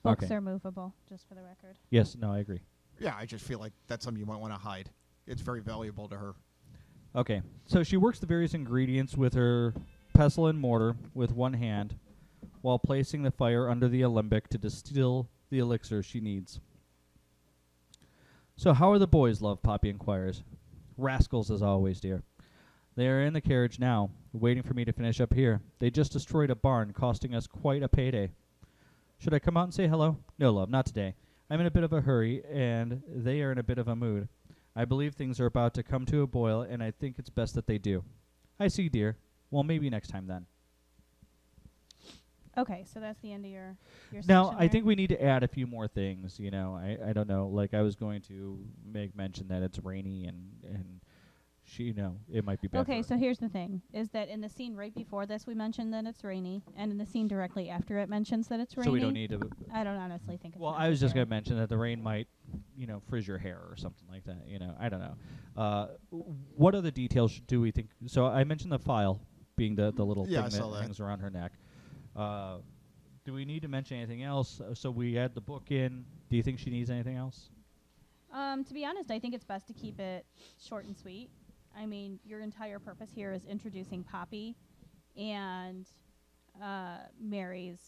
Books are movable, just for the record. Yes, no, I agree. Yeah, I just feel like that's something you might want to hide. It's very valuable to her. Okay, so she works the various ingredients with her pestle and mortar with one hand while placing the fire under the alembic to distill the elixir she needs. "So how are the boys, love?" Poppy inquires. "Rascals as always, dear. They are in the carriage now, waiting for me to finish up here. They just destroyed a barn, costing us quite a payday. Should I come out and say hello?" "No, love, not today. I'm in a bit of a hurry, and they are in a bit of a mood. I believe things are about to come to a boil, and I think it's best that they do." "I see, dear. Well, maybe next time then." Okay, so that's the end of your Now, section I there? think we need to add a few more things, I don't know, like I was going to make mention that it's rainy and she, it might be bad. Okay, so here's the thing, is that in the scene right before this, we mentioned that it's rainy, and in the scene directly after it mentions that it's rainy. So we don't need to... I don't honestly think it's Well, I was just going necessary. to mention that the rain might, frizz your hair or something like that, I don't know. What other details do we think... So I mentioned the file being the little Yeah, I thing saw that that. hangs around her neck. Do we need to mention anything else? So we add the book in. Do you think she needs anything else? To be honest, I think it's best to keep it short and sweet. I mean, your entire purpose here is introducing Poppy and Mary's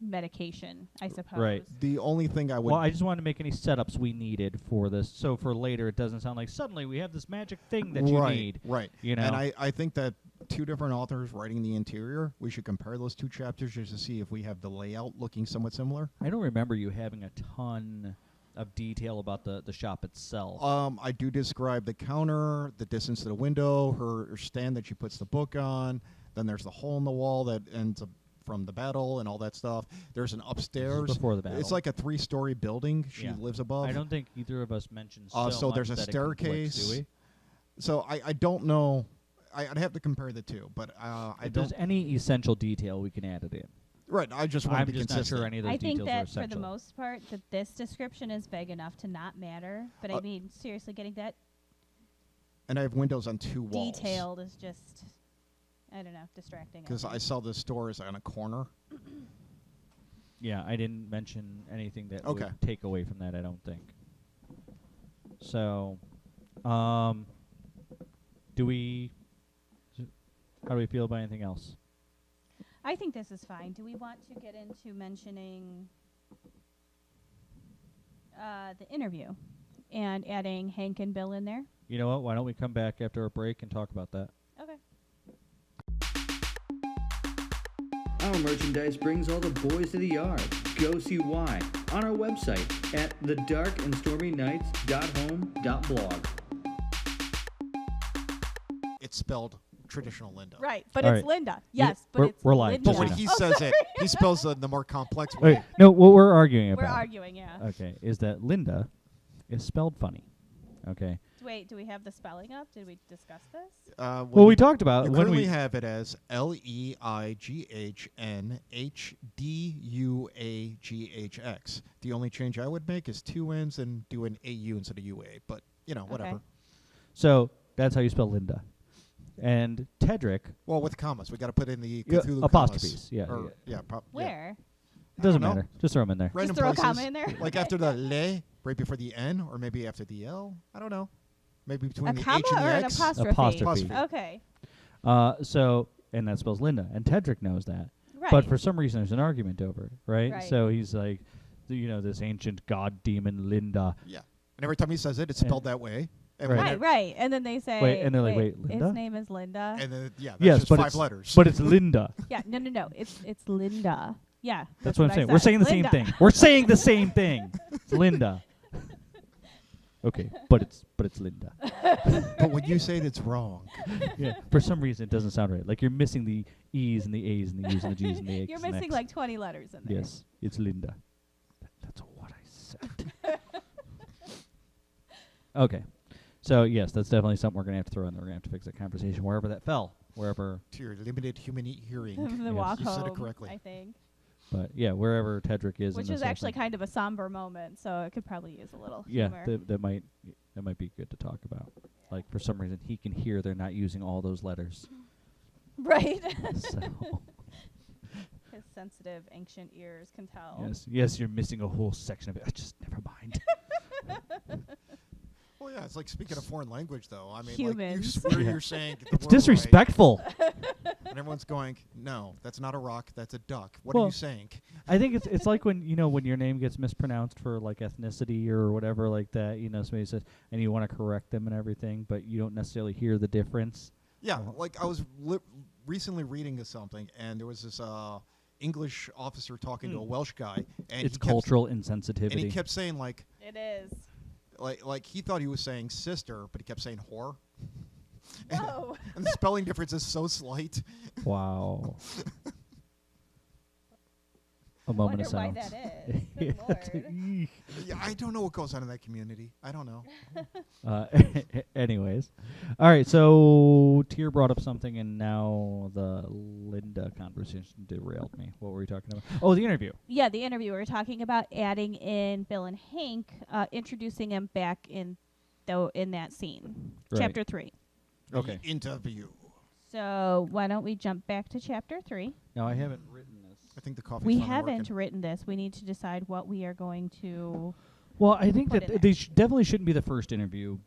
medication, I suppose. Right. The only thing I would Well, I just wanted to make any setups we needed for this, so for later it doesn't sound like suddenly we have this magic thing that you need. Right. You know? And I think that two different authors writing the interior, we should compare those two chapters just to see if we have the layout looking somewhat similar. I don't remember you having a ton of detail about the shop itself. I do describe the counter, the distance to the window, her stand that she puts the book on. Then there's the hole in the wall that ends up from the battle and all that stuff. There's an upstairs. Before the battle. It's like a 3-story building she Yeah. lives above. I don't think either of us mentioned so much there's a that it conflicts, staircase. do we? So I don't know. I'd have to compare the two, but I If don't. there's any essential detail, we can add it in. Right, I just want I'm to be just not consistent. sure any of those I think details are that for essential. the most part, that this description is vague enough to not matter. But I mean, seriously, getting that And I have windows on 2 walls. detailed is just, I don't know, distracting. Because I saw the store is on a corner. Yeah, I didn't mention anything that Okay. would take away from that, I don't think. So, do we... How do we feel about anything else? I think this is fine. Do we want to get into mentioning the interview and adding Hank and Bill in there? You know what? Why don't we come back after a break and talk about that? Okay. Our merchandise brings all the boys to the yard. Go see why on our website at thedarkandstormynights.home.blog. It's spelled traditional Linda. Right, but All it's right. Linda. Yes, but we're- it's we're live. Linda. But when Yeah. he Oh, says sorry. it, he spells the more complex way. Wait, no, what we're arguing We're about. arguing, yeah. Okay, is that Linda is spelled funny. Okay. Wait, do we have the spelling up? Did we discuss this? Well, we talked about You when currently we have it as LEIGHNHDUAGHX. The only change I would make is 2 N's and do an AU instead of UA. But, whatever. Okay. So that's how you spell Linda. And Tedrick, Well, with commas. We got to put in the Yeah, Cthulhu apostrophes, commas. yeah, Or, yeah. Where? doesn't know. matter. Just throw them in there. Random Just throw a places, comma in there? like after the le, right before the N, or maybe after the L. I don't know. Maybe between A the comma H and the or an X. apostrophe? Apostrophe. Okay. So, and that spells Linda. And Tedrick knows that. Right. But for some reason, there's an argument over it, right? Right. So he's like, this ancient god demon Linda. Yeah. And every time he says it, it's spelled that way. And Right. when Right, it- right. And then they say, Wait, and they're like, wait, Linda? His name is Linda. And then, yeah, that's Yes, just but 5 it's letters. But it's Linda. Yeah, no. It's Linda. Yeah. That's what I'm I saying. said. We're saying the Linda. same thing. We're saying the same thing. It's Linda. Okay, but it's Linda. But when you say it, it's wrong. Yeah. For some reason, it doesn't sound right. Like you're missing the E's and the A's and the U's and the G's and the X's. You're and missing X's. like 20 letters in there. Yes, it's Linda. That's what I said. Okay. So, yes, that's definitely something we're going to have to throw in there. We're going to have to fix that conversation wherever that fell. Wherever. To your limited human hearing. the Yes. walk You said it home, correctly. I think. But, yeah, wherever Tedrick is. Which in is this whole actually thing. kind of a somber moment, so it could probably use a little Yeah, humor. that might be good to talk about. Like, for some reason, he can hear they're not using all those letters. Right. So, His sensitive, ancient ears can tell. yes, you're missing a whole section of it. Just never mind. Well, yeah, it's like speaking a foreign language, though. I mean, Humans. like, you swear Yeah. you're saying the It's word disrespectful. right, and everyone's going, no, that's not a rock, that's a duck. What Well, are you saying? I think it's like when when your name gets mispronounced for like ethnicity or whatever like that. Somebody says and you want to correct them and everything, but you don't necessarily hear the difference. Yeah, like I was recently reading something, and there was this English officer talking to a Welsh guy, and It's he cultural kept, insensitivity. and he kept saying like It is. he thought he was saying sister, but he kept saying whore. Whoa. And the spelling difference is so slight. Wow. A moment Wonder of why silence. that is. Good Lord. Yeah, I don't know what goes on in that community. I don't know. Anyways, all right. So Tyr brought up something, and now the Linda conversation derailed me. What were we talking about? Oh, the interview. Yeah, the interview. We were talking about adding in Bill and Hank, introducing him back in that scene. Right. Chapter 3. Okay. The interview. So why don't we jump back to chapter 3? Now I haven't written this. I think the coffee's We finally haven't working. written this. We need to decide what we are going to. Well, I think Put that in they definitely shouldn't be the first interview.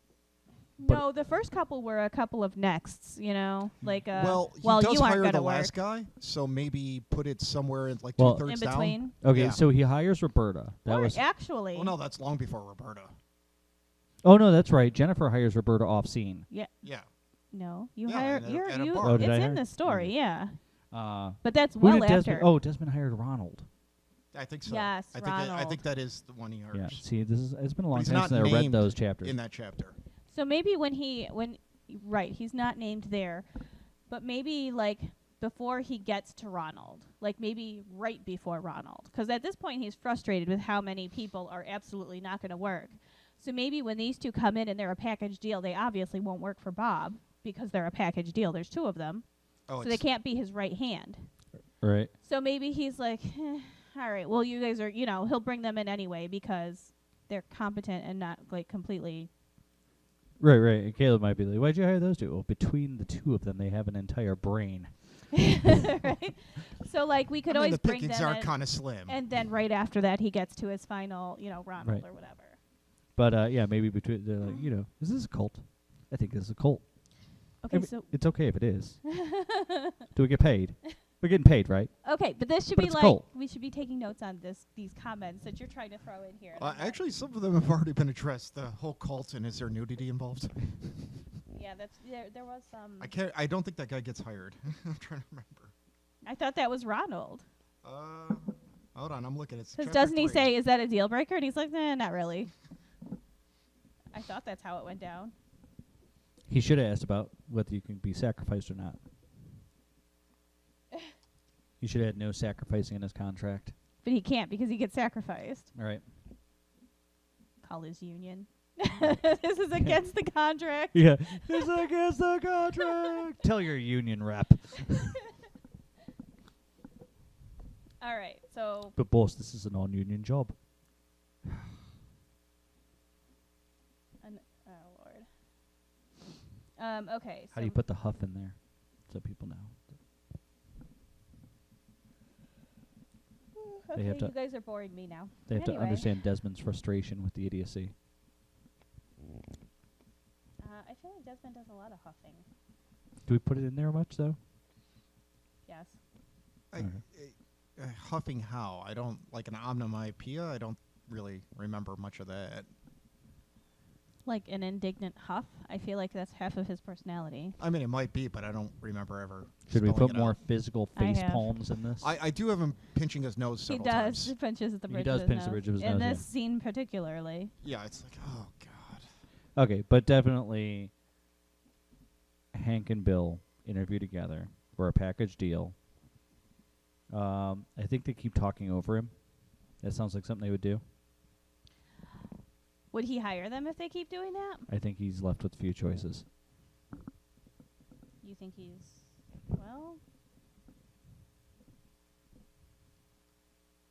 But- No, the first couple were a couple of nexts, you know, like Well, he well, does you aren't hire gonna the work last guy, so maybe put it somewhere in like Well- in two-thirds down. between. Okay, Yeah. so he hires Roberta. That Or was. actually, Oh no, that's long before Roberta. Oh no, that's right. Jennifer hires Roberta off scene. Yeah. no, you Yeah, hire at a- you're at a you. bar. Oh, did it's I in hire? the story, yeah. But that's Who well did Desmond? after. Oh, Desmond hired Ronald. I think so. Yes, I think I Ronald. think that is the one he hires. Yeah. See, it's been a long he's time not since I read named those chapters. in that chapter. So maybe right, he's not named there, but maybe like before he gets to Ronald, like maybe right before Ronald, because at this point he's frustrated with how many people are absolutely not going to work. So maybe when these two come in and they're a package deal, they obviously won't work for Bob because they're a package deal. There's two of them, Oh, so they can't be his right hand. Right. So maybe he's like, all right, well, you guys are, he'll bring them in anyway because they're competent and not like completely. Right. And Caleb might be like, "Why'd you hire those two?" Well, between the two of them, they have an entire brain. Right? So like we could I mean, always the bring pickings them are in, kind of slim. and then right after that he gets to his final, Ronald Right. or whatever. But yeah, maybe between they're like, is this a cult? I think this is a cult. Okay, I mean, so it's okay if it is. Do we get paid? We're getting paid, right? okay, but this should But be it's like cult. we should be taking notes on these comments that you're trying to throw in here. Actually, some of them have already been addressed. The whole cult, and is there nudity involved? yeah, that's there was some. I don't think that guy gets hired. I'm trying to remember. I thought that was Ronald. Hold on, I'm looking at. Because doesn't he say, "Is that a deal breaker?" And he's like, "Nah, not really." I thought that's how it went down. He should have asked about whether you can be sacrificed or not. He should have had no sacrificing in his contract. But he can't because he gets sacrificed. All right. Call his union. This is against the contract. Yeah. It's against the contract. Tell your union rep. All right, so But boss, this is a non-union job. oh Lord. Okay. How do you put the huff in there so people know? Okay, have to- you guys are boring me now. They have to Anyway. understand Desmond's frustration with the idiocy. I feel like Desmond does a lot of huffing. Do we put it in there much, though? Yes. Huffing how? I don't like an onomatopoeia. I don't really remember much of that. Like an indignant huff. I feel like that's half of his personality. I mean, it might be, but I don't remember ever. Should we spelling put it more out. physical I face have. palms in this? I do have him pinching his nose He several does. times. He pinches the He bridge does of his pinch nose. the bridge of his In nose, this yeah. scene particularly. Yeah, it's like, oh god. Okay, but definitely Hank and Bill interview together for a package deal. I think they keep talking over him. That sounds like something they would do. Would he hire them if they keep doing that? I think he's left with few choices. You think he's... Well...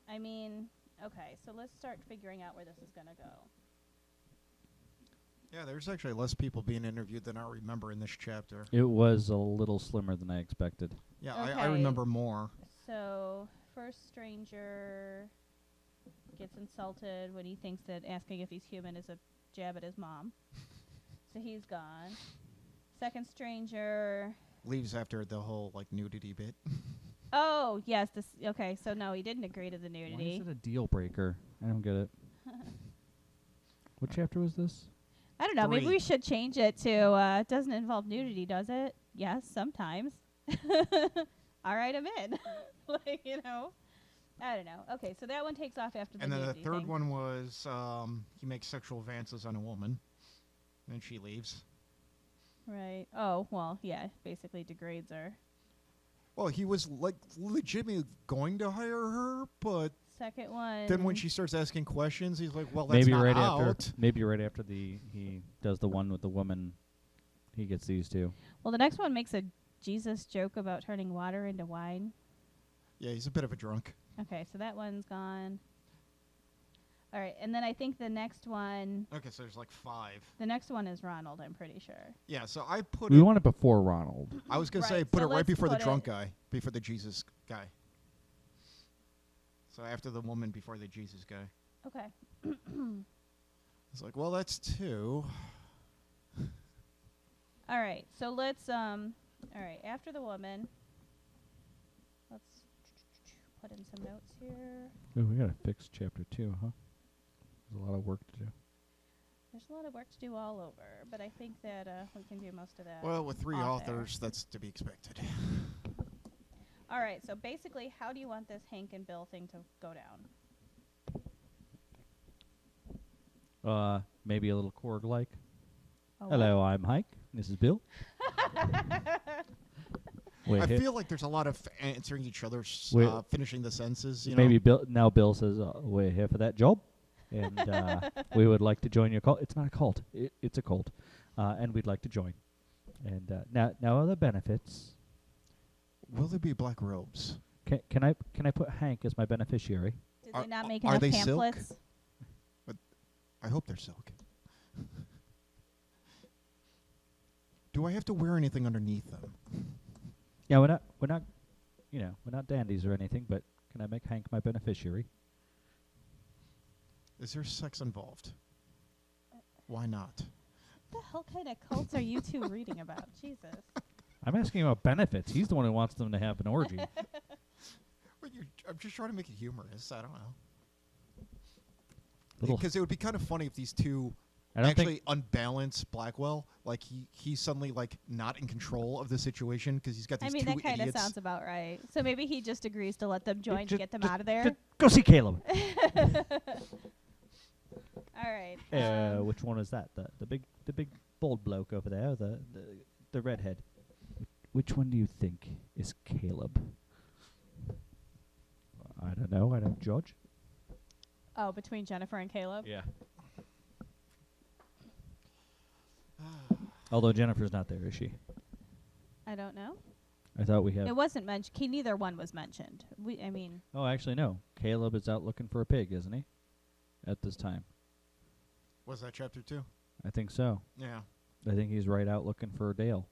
I mean... Okay, so let's start figuring out where this is going to go. Yeah, there's actually less people being interviewed than I remember in this chapter. It was a little slimmer than I expected. Yeah, Okay. I remember more. So, first stranger gets insulted when he thinks that asking if he's human is a jab at his mom. So he's gone. Second stranger... Leaves after the whole like nudity bit. Oh, yes. This. Okay, so no, he didn't agree to the Why nudity. is it a deal breaker? I don't get it. What chapter was this? I don't know. Maybe 3. we should change it to it doesn't involve nudity, does it? Yes, sometimes. All right, I'm in. Like, I don't know. Okay, so that one takes off after the And then the nudity third thing. one was he makes sexual advances on a woman, and she leaves. Right. Oh, well, yeah, basically degrades her. Well, he was like legitimately going to hire her, but Second one. then when she starts asking questions, he's like, "Well, that's Maybe not right out." after. Maybe right after he does the one with the woman. He gets these two. Well, the next one makes a Jesus joke about turning water into wine. Yeah, he's a bit of a drunk. Okay, so that one's gone. All right, and then I think the next one Okay, so there's like 5. The next one is Ronald, I'm pretty sure. Yeah, so I put We it. want it before Ronald. I was gonna Right, say put so it right let's before the put drunk it- guy, before the Jesus guy. So after the woman, before the Jesus guy. Okay. It's like, well, that's 2. All right. So let's all right, after the woman. Let's put in some notes here. Oh, we gotta fix chapter 2, huh? There's a lot of work to do. There's a lot of work to do all over, but I think that we can do most of that. Well, with 3 off air. authors, that's to be expected. All right, so basically, how do you want this Hank and Bill thing to go down? Maybe a little Korg-like. Oh, Hello, I'm Hank. This is Bill. Wait, I feel like there's a lot of answering each other's, Wait. finishing the sentences. You maybe know? Bill says, we're here for that job, and we would like to join your cult. It's not a cult. It's a cult, and we'd like to join. And now other benefits. Will there be black robes? Can I put Hank as my beneficiary? Did Are- they not make are enough they silk? pamphlets? I hope they're silk. Do I have to wear anything underneath them? Yeah, we're not, we're not dandies or anything. But can I make Hank my beneficiary? Is there sex involved? Why not? What the hell kind of cults are you two reading about? Jesus. I'm asking about benefits. He's the one who wants them to have an orgy. Well, I'm just trying to make it humorous. I don't know. Little- Because it would be kind of funny if these two I don't actually think unbalance Blackwell. Like he's suddenly like not in control of the situation because he's got I these mean, two that kind of idiots. sounds about right. So maybe he just agrees to let them join to get them out of there. Just go see Caleb. All right. Which one is that? The big bald bloke over there, the redhead. Which one do you think is Caleb? I don't know. I don't judge. Oh, between Jennifer and Caleb? Yeah. Although Jennifer's not there, is she? I don't know. I thought we had. It wasn't mentioned. Neither one was mentioned. I mean, Oh, actually, no. Caleb is out looking for a pig, isn't he? At this time, Was that chapter 2? I think so. Yeah. I think he's right out looking for Dale.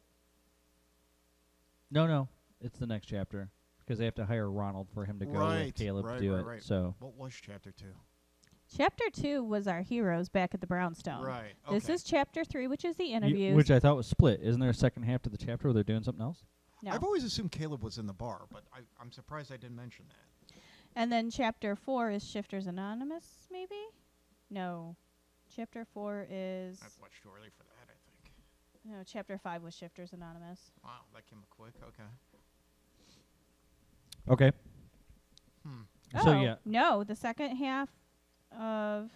No, it's the next chapter because they have to hire Ronald for him to go with Caleb to do it. Right. So What was chapter 2? chapter 2 was our heroes back at the Brownstone. Right. This okay. is chapter 3, which is the interviews. which I thought was split. Isn't there a second half to the chapter where they're doing something else? no. I've always assumed Caleb was in the bar, but I'm surprised I didn't mention that. And then chapter 4 is Shifters Anonymous, maybe? No. Chapter 4 is... That's much too early for that, I think. No, chapter 5 was Shifters Anonymous. Wow, that came up quick. Okay. Okay. Oh, So yeah, no, the second half of...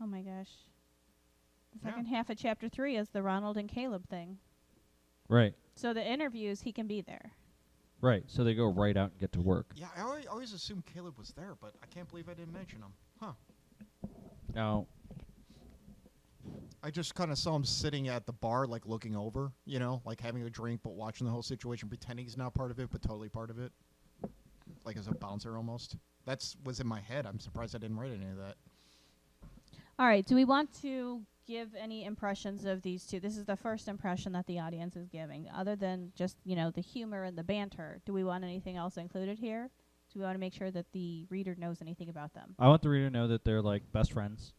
Oh my gosh. The Yeah. second half of chapter 3 is the Ronald and Caleb thing. right. So the interviews, he can be there. Right. So they go right out and get to work. Yeah, I always assumed Caleb was there, but I can't believe I didn't mention him. Huh. Now, I just kind of saw him sitting at the bar, like looking over, you know, like having a drink, but watching the whole situation, pretending he's not part of it, but totally part of it. Like as a bouncer almost. That's was in my head. I'm surprised I didn't write any of that. All right, do we want to give any impressions of these two? This is the first impression that the audience is giving. Other than just, the humor and the banter, do we want anything else included here? Do we want to make sure that the reader knows anything about them? I want the reader to know that they're like best friends,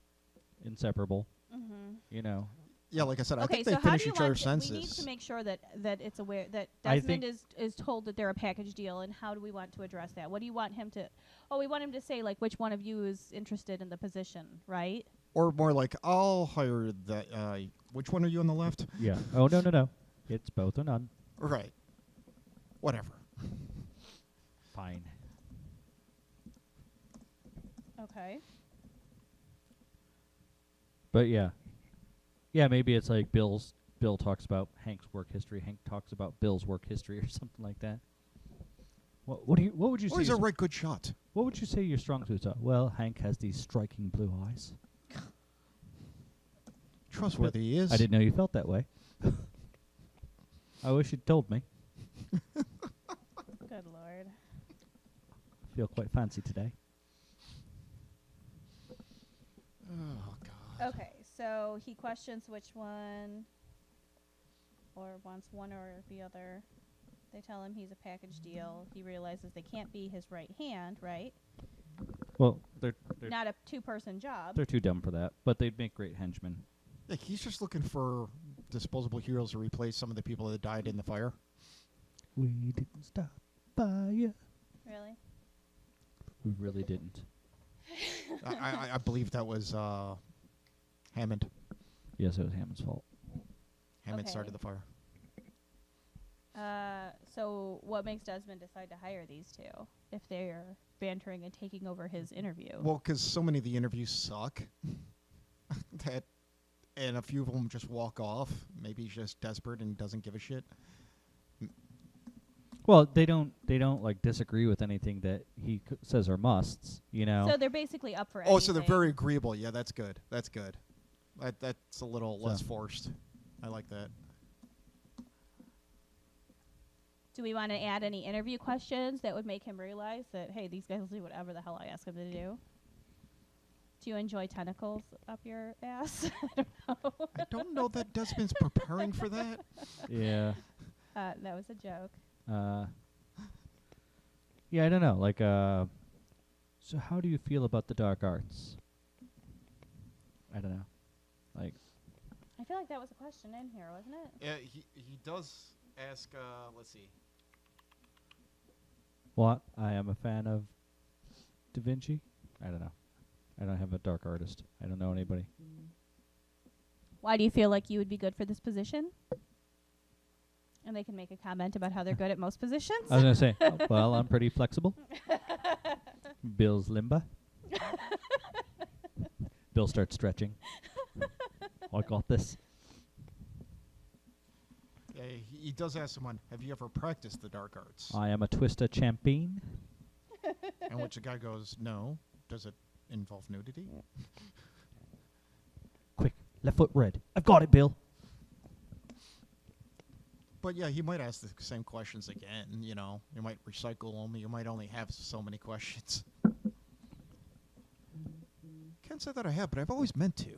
inseparable. Mm-hmm. You know. Yeah, like I said, I Okay, think so they how do finish you each want other's to, we need senses. to make sure that it's aware that I Desmond think is told that they're a package deal, and how do we want to address that? What do you want him to? Oh, we want him to say like which one of you is interested in the position, right? Or more like, I'll hire that. Which one are you on the left? Yeah. Oh no. It's both or none. Right. Whatever. Fine. Okay. But yeah. Yeah, maybe it's like Bill talks about Hank's work history. Hank talks about Bill's work history or something like that. What would you Or say? he's a right good shot. What would you say your strong suits are? Well, Hank has these striking blue eyes. Trustworthy he is. I didn't know you felt that way. I wish you'd told me. Good Lord. I feel quite fancy today. Oh, God. Okay, so he questions which one, or wants one or the other. They tell him he's a package deal. He realizes they can't be his right hand, right? Well, they're Not a two-person job. they're too dumb for that, but they'd make great henchmen. Like, he's just looking for disposable heroes to replace some of the people that died in the fire. We didn't stop fire. Really? We really didn't. I believe that was Hammond. Yes, it was Hammond's fault. Hammond Okay. started the fire. So what makes Desmond decide to hire these two if they're bantering and taking over his interview? Well, because so many of the interviews suck that, and a few of them just walk off. Maybe he's just desperate and doesn't give a shit. Well, they don't like disagree with anything that he says are musts. You know. So they're basically up for Oh, so they're anything. very agreeable. Yeah, that's good. That's good. That's a little less So. forced. I like that. Do we want to add any interview questions that would make him realize that, hey, these guys will do whatever the hell I ask them to do? Do you enjoy tentacles up your ass? I don't know. I don't know that Desmond's preparing for that. Yeah. That was a joke. Yeah, I don't know. Like, so how do you feel about the dark arts? I don't know. Like, I feel like that was a question in here, wasn't it? Yeah, he does ask. Let's see. what? I am a fan of Da Vinci. I don't know. I don't have a dark artist. I don't know anybody. Why do you feel like you would be good for this position? And they can make a comment about how they're good at most positions. I was gonna say, well, I'm pretty flexible. Bill's limba. Bill starts stretching. I got this. Yeah, he does ask someone, "Have you ever practiced the dark arts?" I am a twister champion. And which the guy goes, "No." Does it involve nudity? Quick, left foot red. I've got it, Bill. But yeah, he might ask the same questions again. You know, you might recycle them. You might only have so many questions. Can't say that I have, but I've always meant to.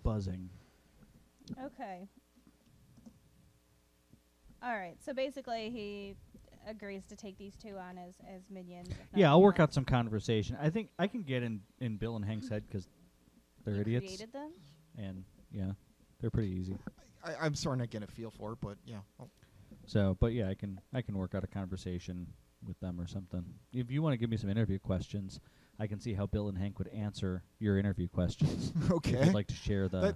Buzzing. Okay. All right. So basically, he agrees to take these two on as minions. if Yeah, I'll nothing work out else. some conversation. I think I can get in Bill and Hank's head because they're You idiots. created them? And yeah, they're pretty easy. I'm starting to get a feel for it, but yeah. So, but yeah, I can work out a conversation with them or something. If you want to give me some interview questions, I can see how Bill and Hank would answer your interview questions. If Okay. you'd like to share the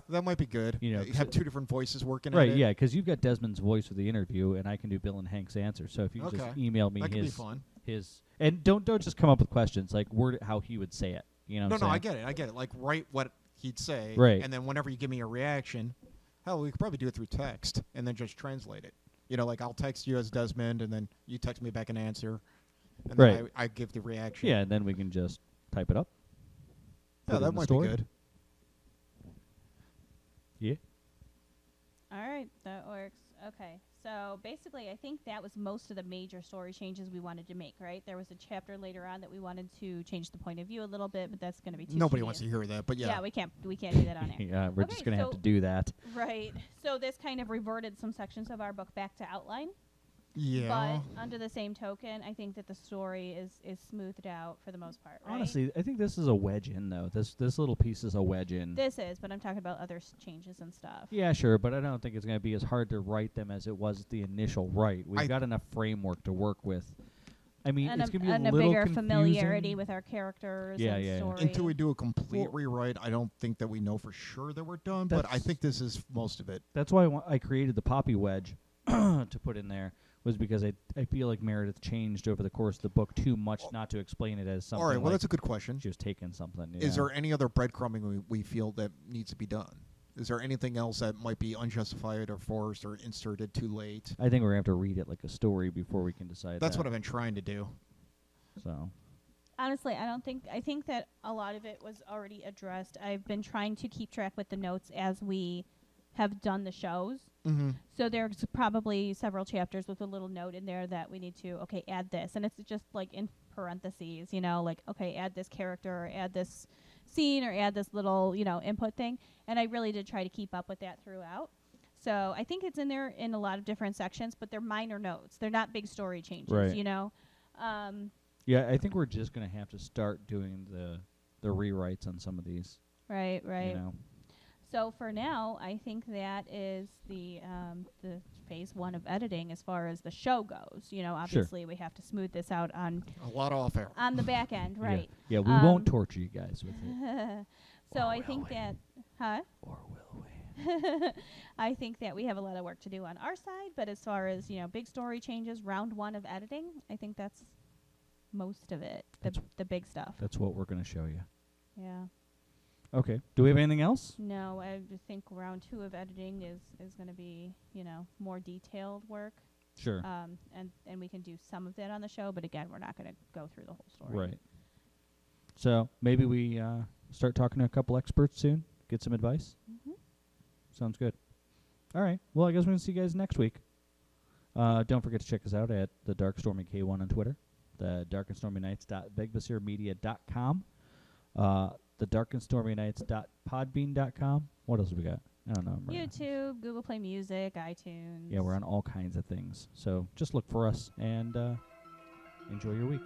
that might be good. You know, You have two different voices working right, at it. yeah, because you've got Desmond's voice for the interview, and I can do Bill and Hank's answer. So if you could just Okay. email me That could be his fun. and don't just come up with questions, like word it how he would say it. You know? No, what I'm I saying? get it. Like, write what he'd say. Right. And then whenever you give me a reaction, hell, we could probably do it through text and then just translate it. You know, like I'll text you as Desmond, and then you text me back an answer. And Right. then I give the reaction. Yeah, and then we can just type it up. Yeah, put it that in the might story. be good. Yeah. All right, that works. Okay, so basically, I think that was most of the major story changes we wanted to make, right? There was a chapter later on that we wanted to change the point of view a little bit, but that's going to be too Nobody wants to tedious. hear that, but yeah. Yeah, we can't do that on air. Yeah, we're Okay, just gonna have so- to do that. Right. So this kind of reverted some sections of our book back to outline. Yeah. But under the same token, I think that the story is smoothed out for the most part, right? Honestly, I think this is a wedge in though. This little piece is a wedge in. This is, but I'm talking about other changes and stuff. Yeah, sure, but I don't think it's going to be as hard to write them as it was the initial write. We've I- got enough framework to work with. I mean, And it's a, going to be and a a little bigger confusing. familiarity with our characters Yeah, and yeah, yeah. story. Until we do a complete Well, rewrite, I don't think that we know for sure that we're done, but I That's- think this is most of it. That's why I created the poppy wedge to put in there, was because I feel like Meredith changed over the course of the book too much not to explain it as something. All right, well, like that's a good question. she was taking something. Is yeah. there any other breadcrumbing we feel that needs to be done? Is there anything else that might be unjustified or forced or inserted too late? I think we're going to have to read it like a story before we can decide That's that. what I've been trying to do. So, Honestly, I think that a lot of it was already addressed. I've been trying to keep track with the notes as we have done the shows. Mm-hmm. So there's probably several chapters with a little note in there that we need to, okay, add this. And it's just like in parentheses, you know, like, okay, add this character or add this scene or add this little, you know, input thing. And I really did try to keep up with that throughout. So I think it's in there in a lot of different sections, but they're minor notes. They're not big story changes, Right. you know. Yeah, I think we're just gonna have to start doing the rewrites on some of these. Right. You know. So for now, I think that is the phase 1 of editing as far as the show goes. You know, obviously we have to smooth this out on A lot of off air. the back end, right? Yeah, we won't torture you guys with it. So I think that, Or will we? I think that we have a lot of work to do on our side, but as far as, you know, big story changes, round 1 of editing, I think that's most of it, the big stuff. That's what we're going to show you. Yeah. Okay. Do we have anything else? No, I just think round 2 of editing is going to be, you know, more detailed work. Sure. And we can do some of that on the show, but again, we're not going to go through the whole story. Right. So maybe we start talking to a couple experts soon, get some advice. Mm-hmm. Sounds good. All right. Well, I guess we're going to see you guys next week. Don't forget to check us out at the Dark Stormy K1 on Twitter, the darkandstormynights.bigbasirmedia.com, the darkandstormynights.podbean.com. What else have we got? I don't know. YouTube, Google Play Music, iTunes. Yeah, we're on all kinds of things. So just look for us and enjoy your week.